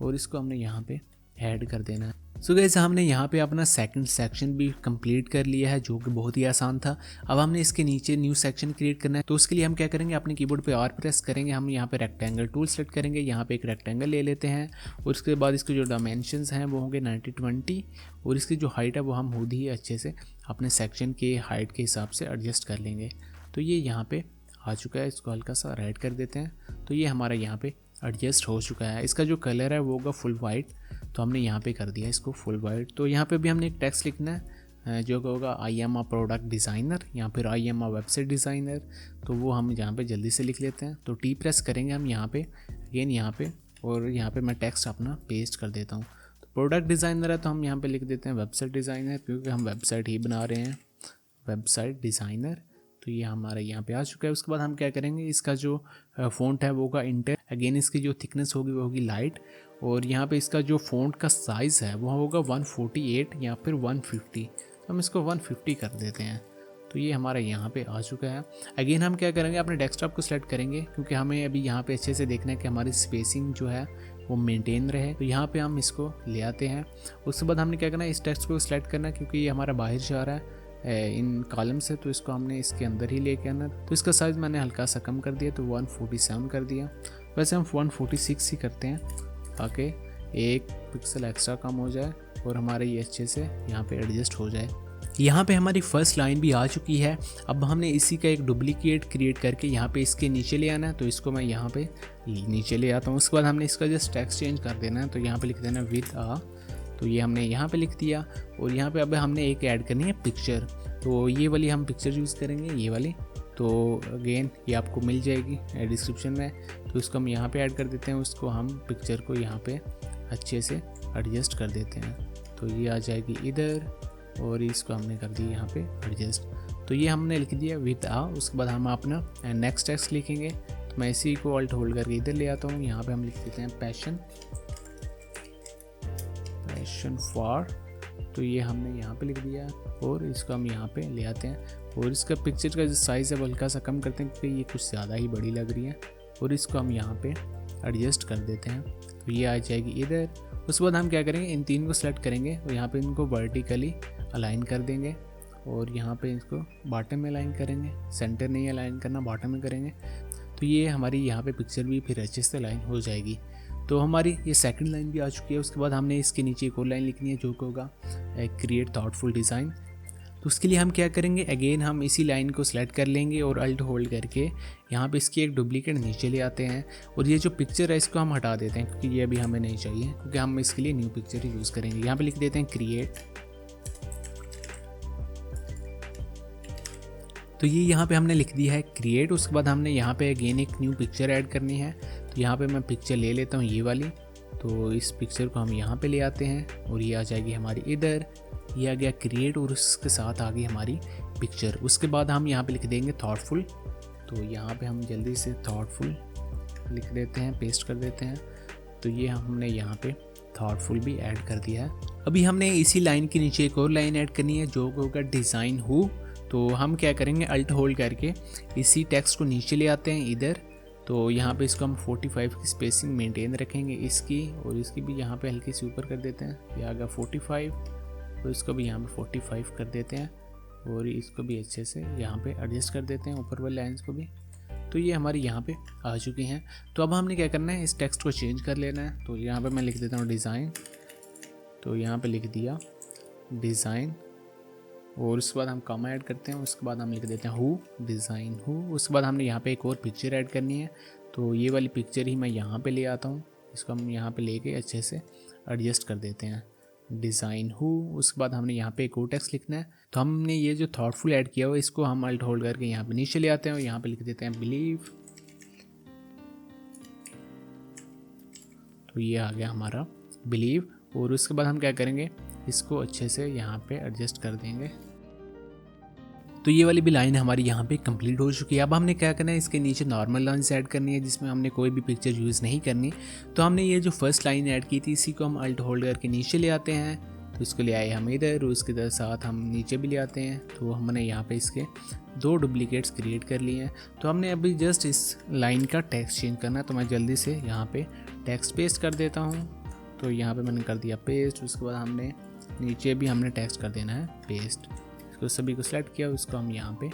और इसको हमने यहाँ पे ऐड कर देना है। सो गाइस हमने यहाँ पे अपना सेकंड सेक्शन भी कंप्लीट कर लिया है, जो कि बहुत ही आसान था। अब हमने इसके नीचे न्यू सेक्शन क्रिएट करना है। तो उसके लिए हम क्या करेंगे, अपने कीबोर्ड पे आर प्रेस करेंगे, हम यहाँ पे रेक्टेंगल टूल सेलेक्ट करेंगे, यहाँ पे एक रेक्टेंगल ले लेते हैं और उसके बाद इसके जो डायमेंशंस हैं वो होंगे 90-20 और इसकी जो हाइट है वो हम खुद ही अच्छे से अपने सेक्शन के हाइट के हिसाब से एडजस्ट कर लेंगे। तो ये यहाँ पे आ चुका है, इसको हल्का सा राइट कर देते हैं। तो ये हमारा यहाँ पे एडजस्ट हो चुका है। इसका जो कलर है वो होगा फुल वाइट, तो हमने यहाँ पे कर दिया इसको फुल वाइट। तो यहाँ पे भी हमने एक टेक्स्ट लिखना है जो होगा I am a product designer या फिर I am a website designer. तो वो हम यहाँ पे जल्दी से लिख लेते हैं। तो टी प्रेस करेंगे हम यहाँ पे अगेन यहाँ पे, और यहाँ पे मैं टेक्स्ट अपना पेस्ट कर देता हूँ। तो प्रोडक्ट डिज़ाइनर है तो हम यहाँ पे लिख देते हैं वेबसाइट डिज़ाइनर, क्योंकि हम वेबसाइट ही बना रहे हैं, वेबसाइट डिज़ाइनर। तो ये हमारा यहाँ पे आ चुका है। उसके बाद हम क्या करेंगे, इसका जो फ़ॉन्ट है वो होगा इंटर, अगेन इसकी जो थिकनेस होगी वो होगी लाइट, और यहाँ पे इसका जो फ़ॉन्ट का साइज़ है वो होगा 148 या फिर 150। तो हम इसको 150 कर देते हैं। तो ये हमारा यहाँ पे आ चुका है। अगेन हम क्या करेंगे, अपने डेस्कटॉप को सिलेक्ट करेंगे, क्योंकि हमें अभी यहाँ पे अच्छे से देखना है कि हमारी स्पेसिंग जो है वो मेंटेन रहे। तो यहाँ पे हम इसको ले आते हैं। उसके बाद हमने क्या करना है, इस टेक्स्ट को सिलेक्ट करना है, क्योंकि ये हमारा बाहर जा रहा है इन कॉलम से, तो इसको हमने इसके अंदर ही लेके आना। तो इसका साइज़ मैंने हल्का सा कम कर दिया, तो 147 कर दिया। वैसे हम 146 ही करते हैं ताकि 1 पिक्सल एक्स्ट्रा कम हो जाए और हमारे ये अच्छे से यहाँ पे एडजस्ट हो जाए। यहाँ पे हमारी फर्स्ट लाइन भी आ चुकी है। अब हमने इसी का एक डुप्लीकेट क्रिएट करके यहाँ पे इसके नीचे ले आना है। तो इसको मैं यहाँ पे नीचे ले आता हूँ। उसके बाद हमने इसका जस्ट टेक्स्ट चेंज कर देना है। तो यहाँ पे लिख देना विद आ, तो ये हमने यहाँ पे लिख दिया। और यहाँ पे अब हमने एक ऐड करनी है पिक्चर, तो ये वाली हम पिक्चर यूज़ करेंगे, ये वाली। तो अगेन ये आपको मिल जाएगी डिस्क्रिप्शन में। तो इसको हम यहाँ पे ऐड कर देते हैं, उसको हम पिक्चर को यहाँ पे अच्छे से एडजस्ट कर देते हैं। तो ये आ जाएगी इधर और इसको हमने कर दिया यहाँ पे एडजस्ट। तो ये हमने लिख दिया विद आ। उसके बाद हम अपना नेक्स्ट टेक्स्ट लिखेंगे। तो मैं इसी को ऑल्ट होल्ड करके इधर ले आता हूँ। यहाँ पे हम लिख देते हैं पैशन फॉर। तो ये हमने यहाँ पे लिख दिया और इसको हम यहाँ पे ले आते हैं और इसका पिक्चर का जो साइज़ है वो हल्का सा कम करते हैं, क्योंकि ये कुछ ज़्यादा ही बड़ी लग रही है, और इसको हम यहाँ पे एडजस्ट कर देते हैं। तो ये आ जाएगी इधर। उसके बाद हम क्या करेंगे, इन 3 को सेलेक्ट करेंगे और यहाँ पे इनको वर्टिकली अलाइन कर देंगे और यहाँ पे इसको बॉटम में अलाइन करेंगे। सेंटर नहीं अलाइन करना, बॉटम में करेंगे। तो ये हमारी यहाँ पे पिक्चर भी फिर अच्छे से अलाइन हो जाएगी। तो हमारी ये सेकंड लाइन भी आ चुकी है। उसके बाद हमने इसके नीचे एक और लाइन लिखनी है जो कि होगा क्रिएट थॉटफुल डिज़ाइन। तो उसके लिए हम क्या करेंगे, अगेन हम इसी लाइन को सिलेक्ट कर लेंगे और अल्ट होल्ड करके यहाँ पे इसकी एक डुप्लीकेट नीचे ले आते हैं और ये जो पिक्चर है इसको हम हटा देते हैं क्योंकि ये अभी हमें नहीं चाहिए, क्योंकि हम इसके लिए न्यू पिक्चर यूज़ करेंगे। यहाँ पे लिख देते हैं क्रिएट। तो ये यहाँ पे हमने लिख दिया है क्रिएट। उसके बाद हमने यहाँ पे अगेन एक न्यू पिक्चर ऐड करनी है। तो यहाँ पे मैं पिक्चर ले लेता हूँ ये वाली। तो इस पिक्चर को हम यहाँ पे ले आते हैं और ये आ जाएगी हमारी इधर। ये आ गया क्रिएट और उसके साथ आ गई हमारी पिक्चर। उसके बाद हम यहाँ पे लिख देंगे थॉटफुल। तो यहाँ पे हम जल्दी से थॉटफुल लिख देते हैं, पेस्ट कर देते हैं। तो ये हमने यहाँ पे थॉटफुल भी ऐड कर दिया है। अभी हमने इसी लाइन के नीचे एक और लाइन ऐड करनी है जो होगा डिज़ाइन हु। तो हम क्या करेंगे, अल्ट होल्ड करके इसी टेक्स्ट को नीचे ले आते हैं इधर। तो यहाँ पे इसको हम 45 की स्पेसिंग मेंटेन रखेंगे इसकी, और इसकी भी यहाँ पे हल्की सी ऊपर कर देते हैं। ये आ गया 45 और इसको भी यहाँ पे 45 कर देते हैं और इसको भी अच्छे से यहाँ पे एडजस्ट कर देते हैं ऊपर वाले लाइन्स को भी। तो ये हमारी यहाँ पे आ चुकी हैं। तो अब हमने क्या करना है, इस टेक्स्ट को चेंज कर लेना है। तो यहाँ पे मैं लिख देता हूँ डिज़ाइन। तो यहाँ पे लिख दिया डिज़ाइन और उसके बाद हम कॉमा ऐड करते हैं। उसके बाद हम लिख देते हैं हु, डिज़ाइन हु। उसके बाद हमने यहाँ पे एक और पिक्चर ऐड करनी है। तो ये वाली पिक्चर ही मैं यहाँ पे ले आता हूँ। इसको हम यहाँ पे लेके अच्छे से एडजस्ट कर देते हैं, डिज़ाइन हु। उसके बाद हमने यहाँ पे एक और टेक्स्ट लिखना है। तो हमने ये जो थॉटफुल ऐड किया हुआ इसको हम अल्ट होल्ड करके यहाँ पे नीचे ले आते हैं और यहाँ पे लिख देते हैं बिलीव। तो ये आ गया हमारा बिलीव। और उसके बाद हम क्या करेंगे, इसको अच्छे से यहाँ पे एडजस्ट कर देंगे। तो ये वाली भी लाइन हमारी यहाँ पे कंप्लीट हो चुकी है। अब हमने क्या करना है, इसके नीचे नॉर्मल लाइन्स ऐड करनी है जिसमें हमने कोई भी पिक्चर यूज़ नहीं करनी। तो हमने ये जो फर्स्ट लाइन ऐड की थी इसी को हम अल्ट होल्ड करके नीचे ले आते हैं। तो इसको ले आए हम इधर और उसके साथ हम नीचे भी ले आते हैं। तो हमने यहाँ पे इसके 2 डुप्लीकेट्स क्रिएट कर लिए हैं। तो हमने अभी जस्ट इस लाइन का टेक्स्ट चेंज करना है। तो मैं जल्दी से यहाँ पे टेक्स्ट पेस्ट कर देता हूँ। तो यहाँ पे मैंने कर दिया पेस्ट। उसके बाद हमने नीचे भी हमने टेक्स्ट कर देना है पेस्ट। इसको सभी को सेलेक्ट किया, उसको हम यहाँ पे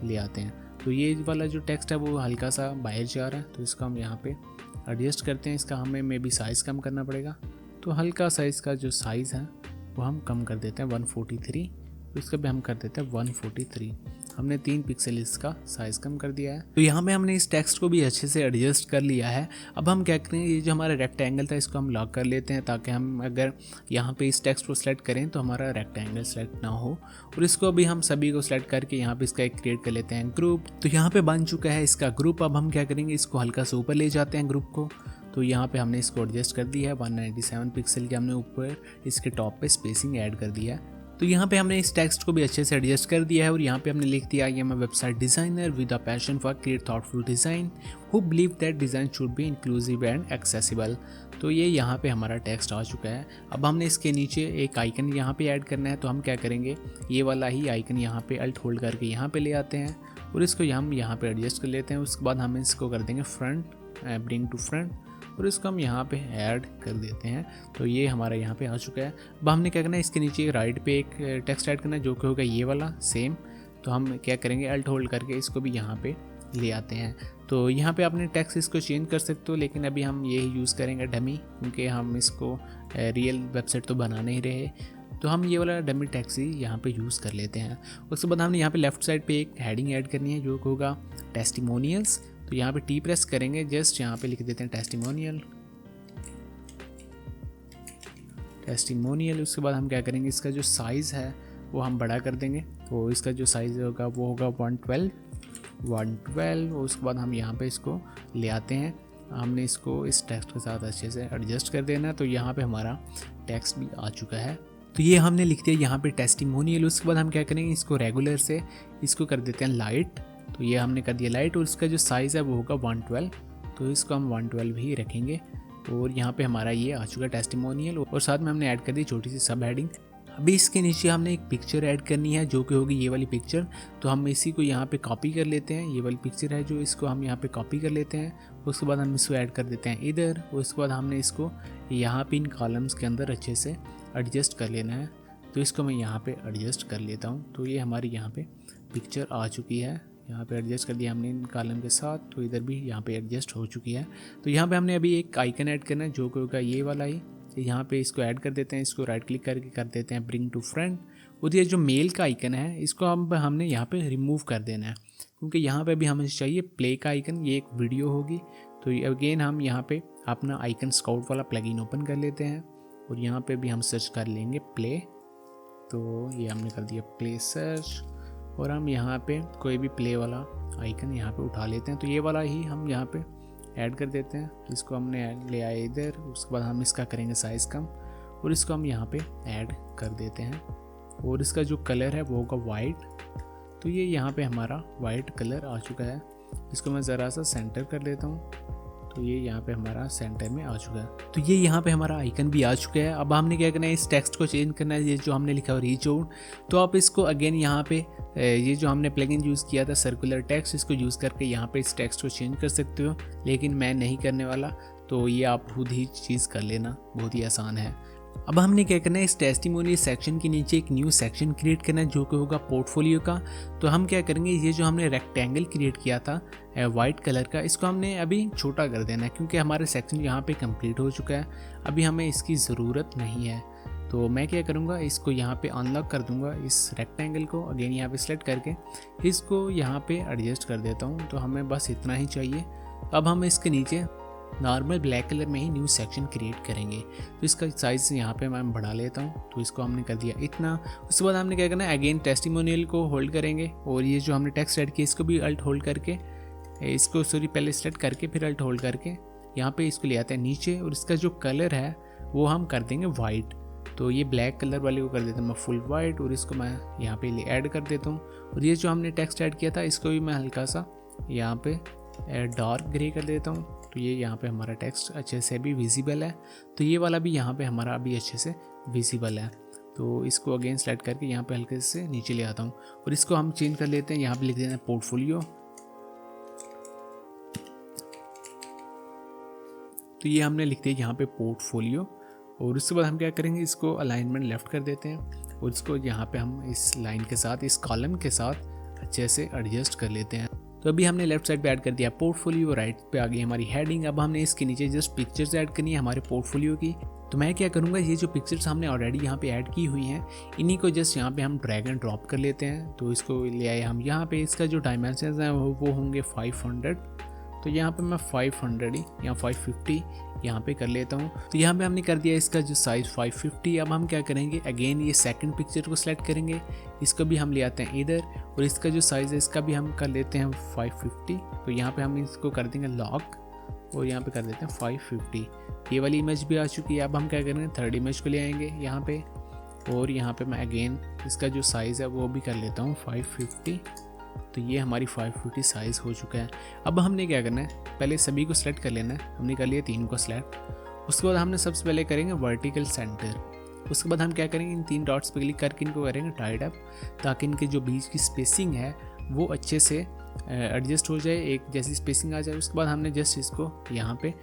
ले आते हैं। तो ये वाला जो टेक्स्ट है वो हल्का सा बाहर जा रहा है, तो इसको हम यहाँ पे एडजस्ट करते हैं। इसका हमें मे बी साइज़ कम करना पड़ेगा। तो हल्का सा इसका जो साइज़ है वो हम कम कर देते हैं 143। तो इसका भी हम कर देते हैं 143। हमने 3 पिक्सल इसका साइज़ कम कर दिया है। तो यहाँ पे हमने इस टेक्स्ट को भी अच्छे से एडजस्ट कर लिया है। अब हम क्या करेंगे, ये जो हमारा रेक्टेंगल था इसको हम लॉक कर लेते हैं ताकि हम अगर यहाँ पे इस टेक्स्ट को सिलेक्ट करें तो हमारा रेक्टेंगल सेलेक्ट ना हो। और इसको भी हम सभी को सिलेक्ट करके यहाँ पे इसका एक क्रिएट कर लेते हैं ग्रुप। तो यहाँ पे बन चुका है इसका ग्रुप। अब हम क्या करेंगे, इसको हल्का सा ऊपर ले जाते हैं ग्रुप को। तो यहाँ पे हमने इसको एडजस्ट कर दिया है 197 पिक्सल के। हमने ऊपर इसके टॉप पे स्पेसिंग ऐड कर दिया है। तो यहाँ पे हमने इस टेक्स्ट को भी अच्छे से एडजस्ट कर दिया है और यहाँ पे हमने लिख दिया I am a website designer with a passion for create thoughtful design who believe that design should be inclusive and accessible. तो ये यहाँ पे हमारा टेक्स्ट आ चुका है। अब हमने इसके नीचे एक आइकन यहाँ पे ऐड करना है। तो हम क्या करेंगे, ये वाला ही आइकन यहाँ पे अल्ट होल्ड करके यहाँ पे ले आते हैं और इसको हम यहाँ पे एडजस्ट कर लेते हैं। उसके बाद हम इसको कर देंगे फ्रंट, ब्रिंग टू फ्रंट, और इसको हम यहाँ पे ऐड कर देते हैं। तो ये हमारा यहाँ पे आ चुका है। अब हमने क्या करना है, इसके नीचे राइट पे एक टेक्स्ट ऐड करना है जो कि होगा ये वाला सेम। तो हम क्या करेंगे, अल्ट होल्ड करके इसको भी यहाँ पे ले आते हैं। तो यहाँ पे आपने टेक्स्ट इसको चेंज कर सकते हो, लेकिन अभी हम यही यूज़ करेंगे डमी, क्योंकि हम इसको रियल वेबसाइट तो बना नहीं रहे। तो हम ये वाला डमी टेक्स्ट ही यहाँ पे यूज़ कर लेते हैं। उसके बाद हमने यहाँ पे लेफ्ट साइड पे एक हेडिंग ऐड करनी है जो कि होगा टेस्टिमोनियल्स। तो यहाँ पे टी प्रेस करेंगे, जस्ट यहाँ पे लिख देते हैं टेस्टिमोनियल। उसके बाद हम क्या करेंगे, इसका जो साइज़ है वो हम बड़ा कर देंगे। तो इसका जो साइज़ होगा वो होगा 112। उसके बाद हम यहाँ पे इसको ले आते हैं। हमने इसको इस टेक्स्ट के साथ अच्छे से एडजस्ट कर देना। तो यहाँ पे हमारा टेक्स्ट भी आ चुका है। तो ये हमने लिख दिया यहाँ पे टेस्टिमोनियल। उसके बाद हम क्या करेंगे, इसको रेगुलर से इसको कर देते हैं लाइट। तो ये हमने कर दिया लाइट और इसका जो साइज़ है वो होगा 112। तो इसको हम 112 ही रखेंगे। और यहाँ पे हमारा ये आ चुका टेस्टिमोनियल और साथ में हमने ऐड कर दी छोटी सी सब हेडिंग। अभी इसके नीचे हमने एक पिक्चर ऐड करनी है जो कि होगी ये वाली पिक्चर। तो हम इसी को यहाँ पे कॉपी कर लेते हैं। ये वाली पिक्चर है जो, इसको हम यहाँ पे कॉपी कर लेते हैं। उसके बाद हम इसको ऐड कर देते हैं इधर। उसके बाद हमने इसको यहाँ पे इन कॉलम्स के अंदर अच्छे से एडजस्ट कर लेना है। तो इसको मैं यहाँ पे एडजस्ट कर लेता हूँ। तो ये हमारी यहाँ पे पिक्चर आ चुकी है। यहाँ पे एडजस्ट कर दिया हमने इन कॉलम के साथ। तो इधर भी यहाँ पे एडजस्ट हो चुकी है। तो यहाँ पे हमने अभी एक आइकन ऐड करना है जो कि होगा ये वाला ही। यहाँ पे इसको ऐड कर देते हैं। इसको राइट क्लिक करके कर देते हैं ब्रिंग टू फ्रंट और ये जो मेल का आइकन है इसको हमने यहाँ पे रिमूव कर देना है, क्योंकि यहाँ पे भी हमें चाहिए प्ले का आइकन, ये एक वीडियो होगी। तो अगेन हम यहाँ पे अपना आइकन स्काउट वाला प्लगइन ओपन कर लेते हैं और यहाँ पे भी हम सर्च कर लेंगे प्ले। तो ये हमने कर दिया प्ले सर्च और हम यहाँ पे कोई भी प्ले वाला आइकन यहाँ पे उठा लेते हैं। तो ये वाला ही हम यहाँ पे ऐड कर देते हैं। इसको हमने ले आए इधर, उसके बाद हम इसका करेंगे साइज़ कम और इसको हम यहाँ पे ऐड कर देते हैं। और इसका जो कलर है वो होगा वाइट। तो ये यहाँ पे हमारा वाइट कलर आ चुका है। इसको मैं ज़रा सा सेंटर कर लेता हूँ। तो ये यहाँ पे हमारा सेंटर में आ चुका है। तो ये यहाँ पे हमारा आइकन भी आ चुका है। अब हमने क्या करना है, इस टेक्स्ट को चेंज करना है। ये जो हमने लिखा है रीच आउट, तो आप इसको अगेन यहाँ पे ये जो हमने प्लगइन यूज़ किया था सर्कुलर टेक्स्ट, इसको यूज़ करके यहाँ पे इस टेक्स्ट को चेंज कर सकते हो, लेकिन मैं नहीं करने वाला। तो ये आप खुद ही चीज़ कर लेना, बहुत ही आसान है। अब हमने क्या करना है, इस टेस्टिमोनियल सेक्शन के नीचे एक न्यू सेक्शन क्रिएट करना है जो कि होगा पोर्टफोलियो का। तो हम क्या करेंगे, ये जो हमने रेक्टेंगल क्रिएट किया था वाइट कलर का, इसको हमने अभी छोटा कर देना है, क्योंकि हमारा सेक्शन यहाँ पे कंप्लीट हो चुका है। अभी हमें इसकी ज़रूरत नहीं है। तो मैं क्या करूँगा, इसको यहाँ पे अनलॉक कर दूँगा, इस रेक्टेंगल को अगेन यहाँ पे सेलेक्ट करके इसको यहाँ पे एडजस्ट कर देता हूँ। तो हमें बस इतना ही चाहिए। अब हम इसके नीचे नॉर्मल ब्लैक कलर में ही न्यू सेक्शन क्रिएट करेंगे। तो इसका साइज़ यहाँ पे मैं बढ़ा लेता हूँ। तो इसको हमने कर दिया इतना। उसके बाद हमने क्या करना है, अगेन टेस्टिमोनियल को होल्ड करेंगे और ये जो हमने टेक्स्ट ऐड किया इसको भी अल्ट होल्ड करके, इसको पहले सेलेक्ट करके फिर अल्ट होल्ड करके यहाँ पे इसको ले आते हैं नीचे। और इसका जो कलर है वो हम कर देंगे वाइट। तो ये ब्लैक कलर वाले को कर देता हूँ मैं फुल वाइट और इसको मैं यहाँ पे ऐड कर देता हूँ। और ये जो हमने टेक्स्ट ऐड किया था इसको भी मैं हल्का सा यहाँ पे डार्क ग्रे कर देता हूँ। तो ये यहाँ पे हमारा टेक्स्ट अच्छे से भी विजिबल है। तो ये वाला भी यहाँ पे हमारा अभी अच्छे से विजिबल है। तो इसको अगेन सेलेक्ट करके यहाँ पे हल्के से नीचे ले आता हूँ और इसको हम चेंज कर लेते हैं। यहाँ पे लिख देते हैं पोर्टफोलियो। तो ये हमने लिख दिया यहाँ पे पोर्टफोलियो। और उसके बाद हम क्या करेंगे, इसको अलाइनमेंट लेफ्ट कर देते हैं और इसको यहाँ पे हम इस लाइन के साथ, इस कॉलम के साथ अच्छे से एडजस्ट कर लेते हैं। तो अभी हमने लेफ्ट साइड पे ऐड कर दिया पोर्टफोलियो, राइट पे आ गई हमारी हेडिंग। अब हमने इसके नीचे जस्ट पिक्चर्स ऐड करनी है हमारे पोर्टफोलियो की। तो मैं क्या करूँगा, ये जो पिक्चर्स हमने ऑलरेडी यहाँ पे ऐड की हुई हैं इन्हीं को जस्ट यहाँ पे हम ड्रैग एंड ड्रॉप कर लेते हैं। तो इसको ले आए हम यहाँ पे। इसका जो डायमेंशन है वो होंगे 500। तो यहाँ पे मैं 500 ही या 550 यहाँ पे कर लेता हूँ। तो यहाँ पे हमने कर दिया इसका जो साइज़ 550। अब हम क्या करेंगे, अगेन ये सेकंड पिक्चर को सिलेक्ट करेंगे, इसको भी हम ले आते हैं इधर और इसका जो साइज़ है इसका भी हम कर लेते हैं 550। तो यहाँ पे हम इसको कर देंगे लॉक और यहाँ पे कर देते हैं 550। ये वाली इमेज भी आ चुकी है। अब हम क्या करेंगे, थर्ड इमेज को ले आएंगे यहाँ पे और यहाँ पे मैं अगेन इसका जो साइज़ है वो भी कर लेता हूँ 550। तो ये हमारी 550 साइज़ हो चुका है। अब हमने क्या करना है, पहले सभी को सिलेक्ट कर लेना है। हमने कर लिया तीन को सिलेक्ट। उसके बाद हमने सबसे पहले करेंगे वर्टिकल सेंटर। उसके बाद हम क्या करेंगे, इन तीन डॉट्स पे क्लिक करके इनको करेंगे टाइड अप, ताकि इनके जो बीच की स्पेसिंग है वो अच्छे से एडजस्ट हो जाए, एक जैसी स्पेसिंग आ जाए। उसके बाद हमने जस्ट इसको यहाँ पे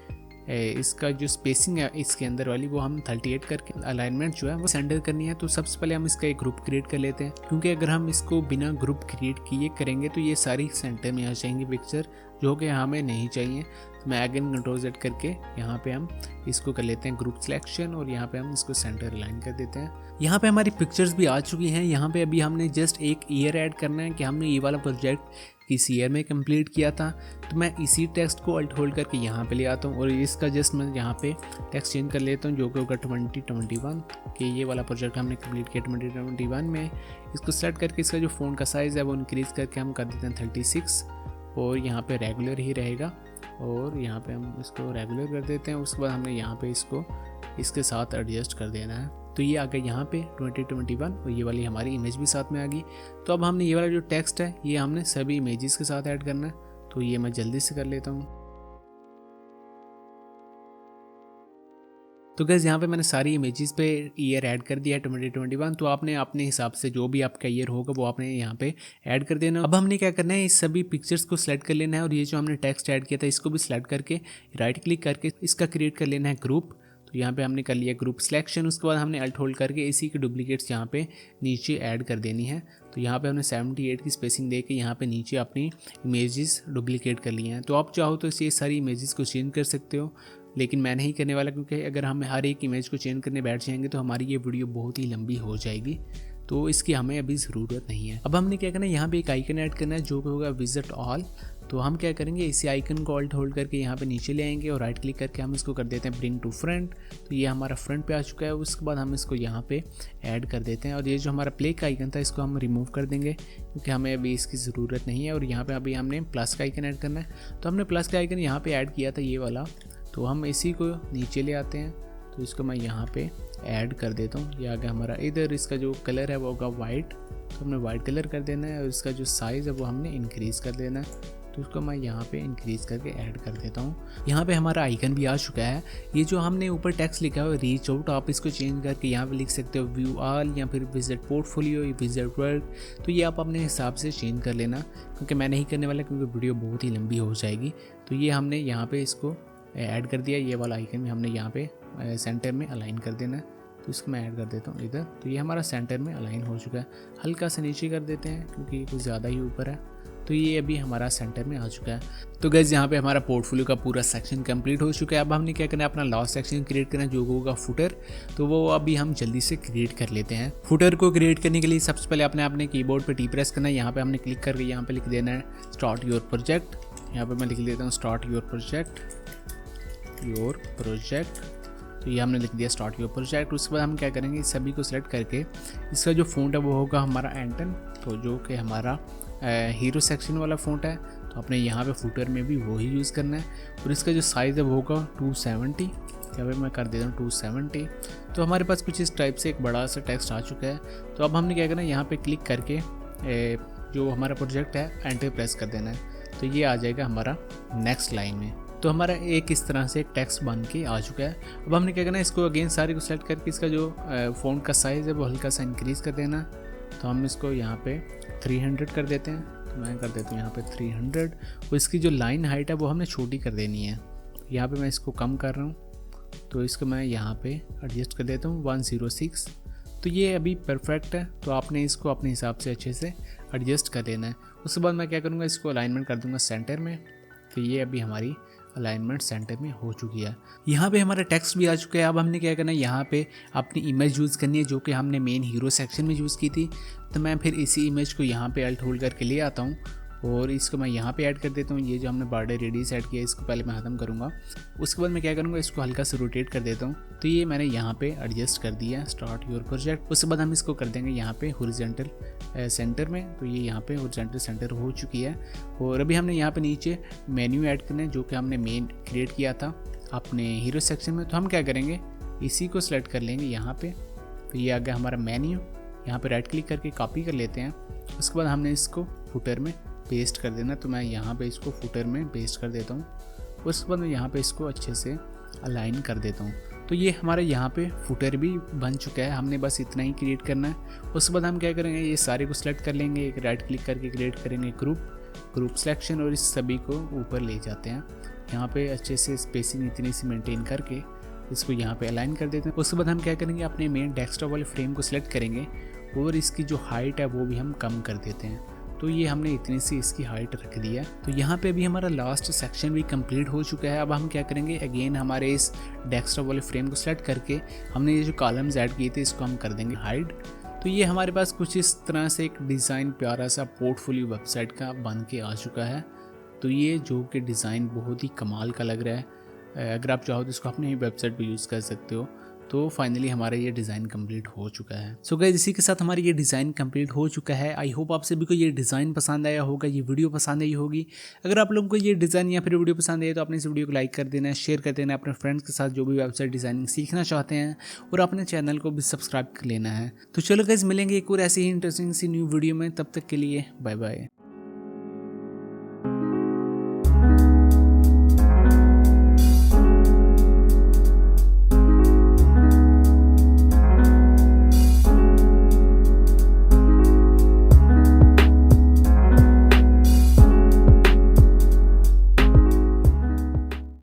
इसका जो स्पेसिंग है इसके अंदर वाली वो हम 38 करके अलाइनमेंट जो है वो सेंटर करनी है। तो सबसे पहले हम इसका एक ग्रुप क्रिएट कर लेते हैं, क्योंकि अगर हम इसको बिना ग्रुप क्रिएट किए करेंगे तो ये सारी सेंटर में आ जाएंगी पिक्चर, जो कि हमें नहीं चाहिए। तो मैं अगेन Ctrl Z करके यहाँ पे हम इसको कर लेते हैं ग्रुप सिलेक्शन और यहाँ पे हम इसको सेंटर अलाइन कर देते हैं। यहाँ पे हमारी पिक्चर्स भी आ चुकी हैं। यहाँ पे अभी हमने जस्ट एक ईयर ऐड करना है कि हमने ये वाला प्रोजेक्ट किस ईयर में कंप्लीट किया था। तो मैं इसी टेक्स्ट को अल्ट होल्ड करके यहाँ पे ले आता हूँ और इसका जस्ट मैं यहाँ पे टेक्स्ट चेंज कर लेता हूँ, जो कि होगा 2021 कि ये वाला प्रोजेक्ट हमने कंप्लीट किया 2021 में। इसको सेलेक्ट करके इसका जो फ़ॉन्ट का साइज़ है वो इंक्रीज़ करके हम कर देते हैं 36 और यहाँ पे रेगुलर ही रहेगा और यहाँ पे हम इसको रेगुलर कर देते हैं। उसके बाद हमने यहाँ पे इसको इसके साथ एडजस्ट कर देना है। तो ये आ गया यहाँ पे 2021 और ये वाली हमारी इमेज भी साथ में आ गई। तो अब हमने ये वाला जो टेक्स्ट है ये हमने सभी इमेजेस के साथ ऐड करना है। तो ये मैं जल्दी से कर लेता हूँ। तो गाइस यहाँ पे मैंने सारी इमेजेस पे ईयर ऐड कर दिया है 2021। तो आपने अपने हिसाब से जो भी आपका ईयर होगा वो आपने यहाँ पे ऐड कर देना। अब हमने क्या करना है, इस सभी पिक्चर्स को सिलेक्ट कर लेना है और ये जो हमने टेक्स्ट ऐड किया था इसको भी सिलेक्ट करके राइट क्लिक करके इसका क्रिएट कर लेना है ग्रुप। तो यहाँ पे हमने कर लिया ग्रुप सिलेक्शन। उसके बाद हमने अल्ट होल्ड करके इसी के डुप्लीकेट्स यहाँ पे नीचे ऐड कर देनी है। तो यहाँ पे हमने 78 की स्पेसिंग दे के यहाँ पे नीचे अपनी इमेजेस डुप्लीकेट कर लिए हैं। तो आप चाहो तो ये सारी इमेजेस को चेंज कर सकते हो, लेकिन मैं नहीं करने वाला, क्योंकि अगर हम हर एक इमेज को चेंज करने बैठ जाएंगे तो हमारी ये वीडियो बहुत ही लंबी हो जाएगी। तो इसकी हमें अभी ज़रूरत नहीं है। अब हमने क्या करना है, यहाँ पे एक आइकन ऐड करना है जो कि होगा विजिट ऑल। तो हम क्या करेंगे, इसी आइकन को ऑल्ट होल्ड करके यहाँ पे नीचे ले आएंगे और राइट क्लिक करके हम इसको कर देते हैं ब्रिंग टू फ्रंट। तो ये हमारा फ्रंट पे आ चुका है। उसके बाद हम इसको यहाँ पे ऐड कर देते हैं और ये जो हमारा प्ले का आइकन था इसको हम रिमूव कर देंगे क्योंकि हमें अभी इसकी ज़रूरत नहीं है। और यहाँ पे अभी हमने प्लस का आइकन ऐड करना है। तो हमने प्लस का आइकन यहाँ पे ऐड किया था ये वाला, तो हम इसी को नीचे ले आते हैं। तो इसको मैं यहाँ पे ऐड कर देता हूँ। ये आगे हमारा इधर इसका जो कलर है वो होगा वाइट, तो हमने वाइट कलर कर देना है और इसका जो साइज़ है वो हमने इंक्रीज़ कर देना है। तो उसको मैं यहाँ पे इंक्रीज़ करके ऐड कर देता हूँ। यहाँ पे हमारा आइकन भी आ चुका है। ये जो हमने ऊपर टेक्स्ट लिखा है रीच आउट, आप इसको चेंज करके यहाँ पे लिख सकते हो व्यू ऑल या फिर विजिट पोर्टफोलियो या विजिट वर्क। तो ये आप अपने हिसाब से चेंज कर लेना क्योंकि मैं नहीं करने वाला क्योंकि वीडियो बहुत ही लंबी हो जाएगी। तो ये हमने यहाँ पे इसको ऐड कर दिया। ये वाला आइकन भी हमने यहाँ पे सेंटर में अलाइन कर देना है। तो इसको मैं ऐड कर देता हूँ इधर। तो ये हमारा सेंटर में अलाइन हो चुका है। हल्का सा नीचे कर देते हैं क्योंकि कुछ ज़्यादा ही ऊपर है। तो ये अभी हमारा सेंटर में आ चुका है। तो गाइस यहाँ पे हमारा पोर्टफोलियो का पूरा सेक्शन कंप्लीट हो चुका है। अब हमने क्या करना है, अपना लास्ट सेक्शन क्रिएट करना है जो होगा फुटर। तो वो अभी हम जल्दी से क्रिएट कर लेते हैं। फुटर को क्रिएट करने के लिए सबसे पहले अपने कीबोर्ड पे टी प्रेस करना है। यहाँ पे हमने क्लिक करके यहाँ पे लिख देना है स्टार्ट योर प्रोजेक्ट। यहाँ पे मैं लिख देता हूँ स्टार्ट योर प्रोजेक्ट। तो ये हमने लिख दिया स्टार्ट योर प्रोजेक्ट। उसके बाद हम क्या करेंगे, सभी को सिलेक्ट करके इसका जो फ़ॉन्ट है वो होगा हमारा एंटन, तो जो कि हमारा हीरो सेक्शन वाला फ़ॉन्ट है। तो अपने यहाँ पे फुटर में भी वही यूज़ करना है। और इसका जो साइज़ है वो होगा 270। यहाँ पे मैं कर देता हूँ 270। तो हमारे पास कुछ इस टाइप से एक बड़ा सा टेक्स्ट आ चुका है। तो अब हमने क्या करना है, यहाँ पे क्लिक करके जो हमारा प्रोजेक्ट है एंटर प्रेस कर देना है। तो ये आ जाएगा हमारा नेक्स्ट लाइन में। तो हमारा एक इस तरह से एक टेक्स्ट बन के आ चुका है। अब हमने क्या करना है, इसको अगेन सारे को सेलेक्ट करके इसका जो फ़ॉन्ट का साइज़ है वो हल्का सा इंक्रीज़ कर देना। तो हम इसको यहाँ पे 300 कर देते हैं। तो मैं कर देता हूँ यहाँ पे 300। और इसकी जो लाइन हाइट है वो हमने छोटी कर देनी है। यहाँ पे मैं इसको कम कर रहा हूँ। तो इसको मैं यहाँ पे एडजस्ट कर देता हूँ 106। तो ये अभी परफेक्ट है। तो आपने इसको अपने हिसाब से अच्छे से एडजस्ट कर देना है। उसके बाद मैं क्या करूँगा, इसको अलाइनमेंट कर दूँगा सेंटर में। तो ये अभी हमारी अलाइनमेंट सेंटर में हो चुकी है। यहाँ पे हमारा टेक्स्ट भी आ चुका है। अब हमने क्या करना है, यहाँ पे अपनी इमेज यूज़ करनी है जो कि हमने मेन हीरो सेक्शन में यूज़ की थी। तो मैं फिर इसी इमेज को यहाँ पे अल्ट होल्ड करके ले आता हूँ और इसको मैं यहाँ पे ऐड कर देता हूँ। ये जो हमने बॉर्डर रेडियस ऐड किया इसको पहले मैं ख़त्म करूँगा। उसके बाद मैं क्या करूँगा, इसको हल्का से रोटेट कर देता हूँ। तो ये मैंने यहाँ पे एडजस्ट कर दिया स्टार्ट योर प्रोजेक्ट। उसके बाद हम इसको कर देंगे यहाँ पे हॉरिजॉन्टल सेंटर में। तो ये यहाँ पे हॉरिजॉन्टल सेंटर हो चुकी है। और अभी हमने यहाँ पे नीचे मेन्यू ऐड करना है जो कि हमने मेन क्रिएट किया था अपने हीरो सेक्शन में। तो हम क्या करेंगे, इसी को सिलेक्ट कर लेंगे यहाँ पे। तो ये आ गया हमारा मेन्यू। यहाँ पे राइट क्लिक करके कॉपी कर लेते हैं। उसके बाद हमने इसको फुटर में पेस्ट कर देना। तो मैं यहाँ पे इसको फुटर में पेस्ट कर देता हूँ। उसके बाद मैं यहाँ पे इसको अच्छे से अलाइन कर देता हूँ। तो ये हमारे यहाँ पे फुटर भी बन चुका है। हमने बस इतना ही क्रिएट करना है। उसके बाद हम क्या करेंगे, ये सारे को सिलेक्ट कर लेंगे, एक राइट क्लिक करके क्रिएट करेंगे ग्रुप सिलेक्शन और इस सभी को ऊपर ले जाते हैं। यहाँ पे अच्छे से स्पेसिंग इतनी सी मेंटेन करके इसको यहाँ पे अलाइन कर देते हैं। उसके बाद हम क्या करेंगे, अपने मेन डेस्कटॉप वाले फ्रेम को सिलेक्ट करेंगे और इसकी जो हाइट है वो भी हम कम कर देते हैं। तो ये हमने इतनी सी इसकी हाइट रख दी है। तो यहाँ पे अभी हमारा लास्ट सेक्शन भी कंप्लीट हो चुका है। अब हम क्या करेंगे, अगेन हमारे इस डेस्कटॉप वाले फ्रेम को सेलेक्ट करके हमने ये जो कॉलम्स ऐड किए थे इसको हम कर देंगे हाइड। तो ये हमारे पास कुछ इस तरह से एक डिज़ाइन प्यारा सा पोर्टफोलियो वेबसाइट का बन के आ चुका है। तो ये जो कि डिज़ाइन बहुत ही कमाल का लग रहा है। अगर आप चाहो तो इसको अपने ही वेबसाइट पर यूज़ कर सकते हो। तो फाइनली हमारा ये डिज़ाइन कंप्लीट हो चुका है। सो गाइस, इसी के साथ हमारी ये डिज़ाइन कंप्लीट हो चुका है। आई होप आप सभी को ये डिज़ाइन पसंद आया होगा, ये वीडियो पसंद आई होगी। अगर आप लोगों को ये डिज़ाइन या फिर वीडियो पसंद आए तो अपने इस वीडियो को लाइक कर देना, शेयर कर देना अपने फ्रेंड्स के साथ जो भी वेबसाइट डिज़ाइनिंग सीखना चाहते हैं, और अपने चैनल को भी सब्सक्राइब कर लेना है। तो चलो गाइस, मिलेंगे एक और ऐसी ही इंटरेस्टिंग सी न्यू वीडियो में। तब तक के लिए बाय बाय।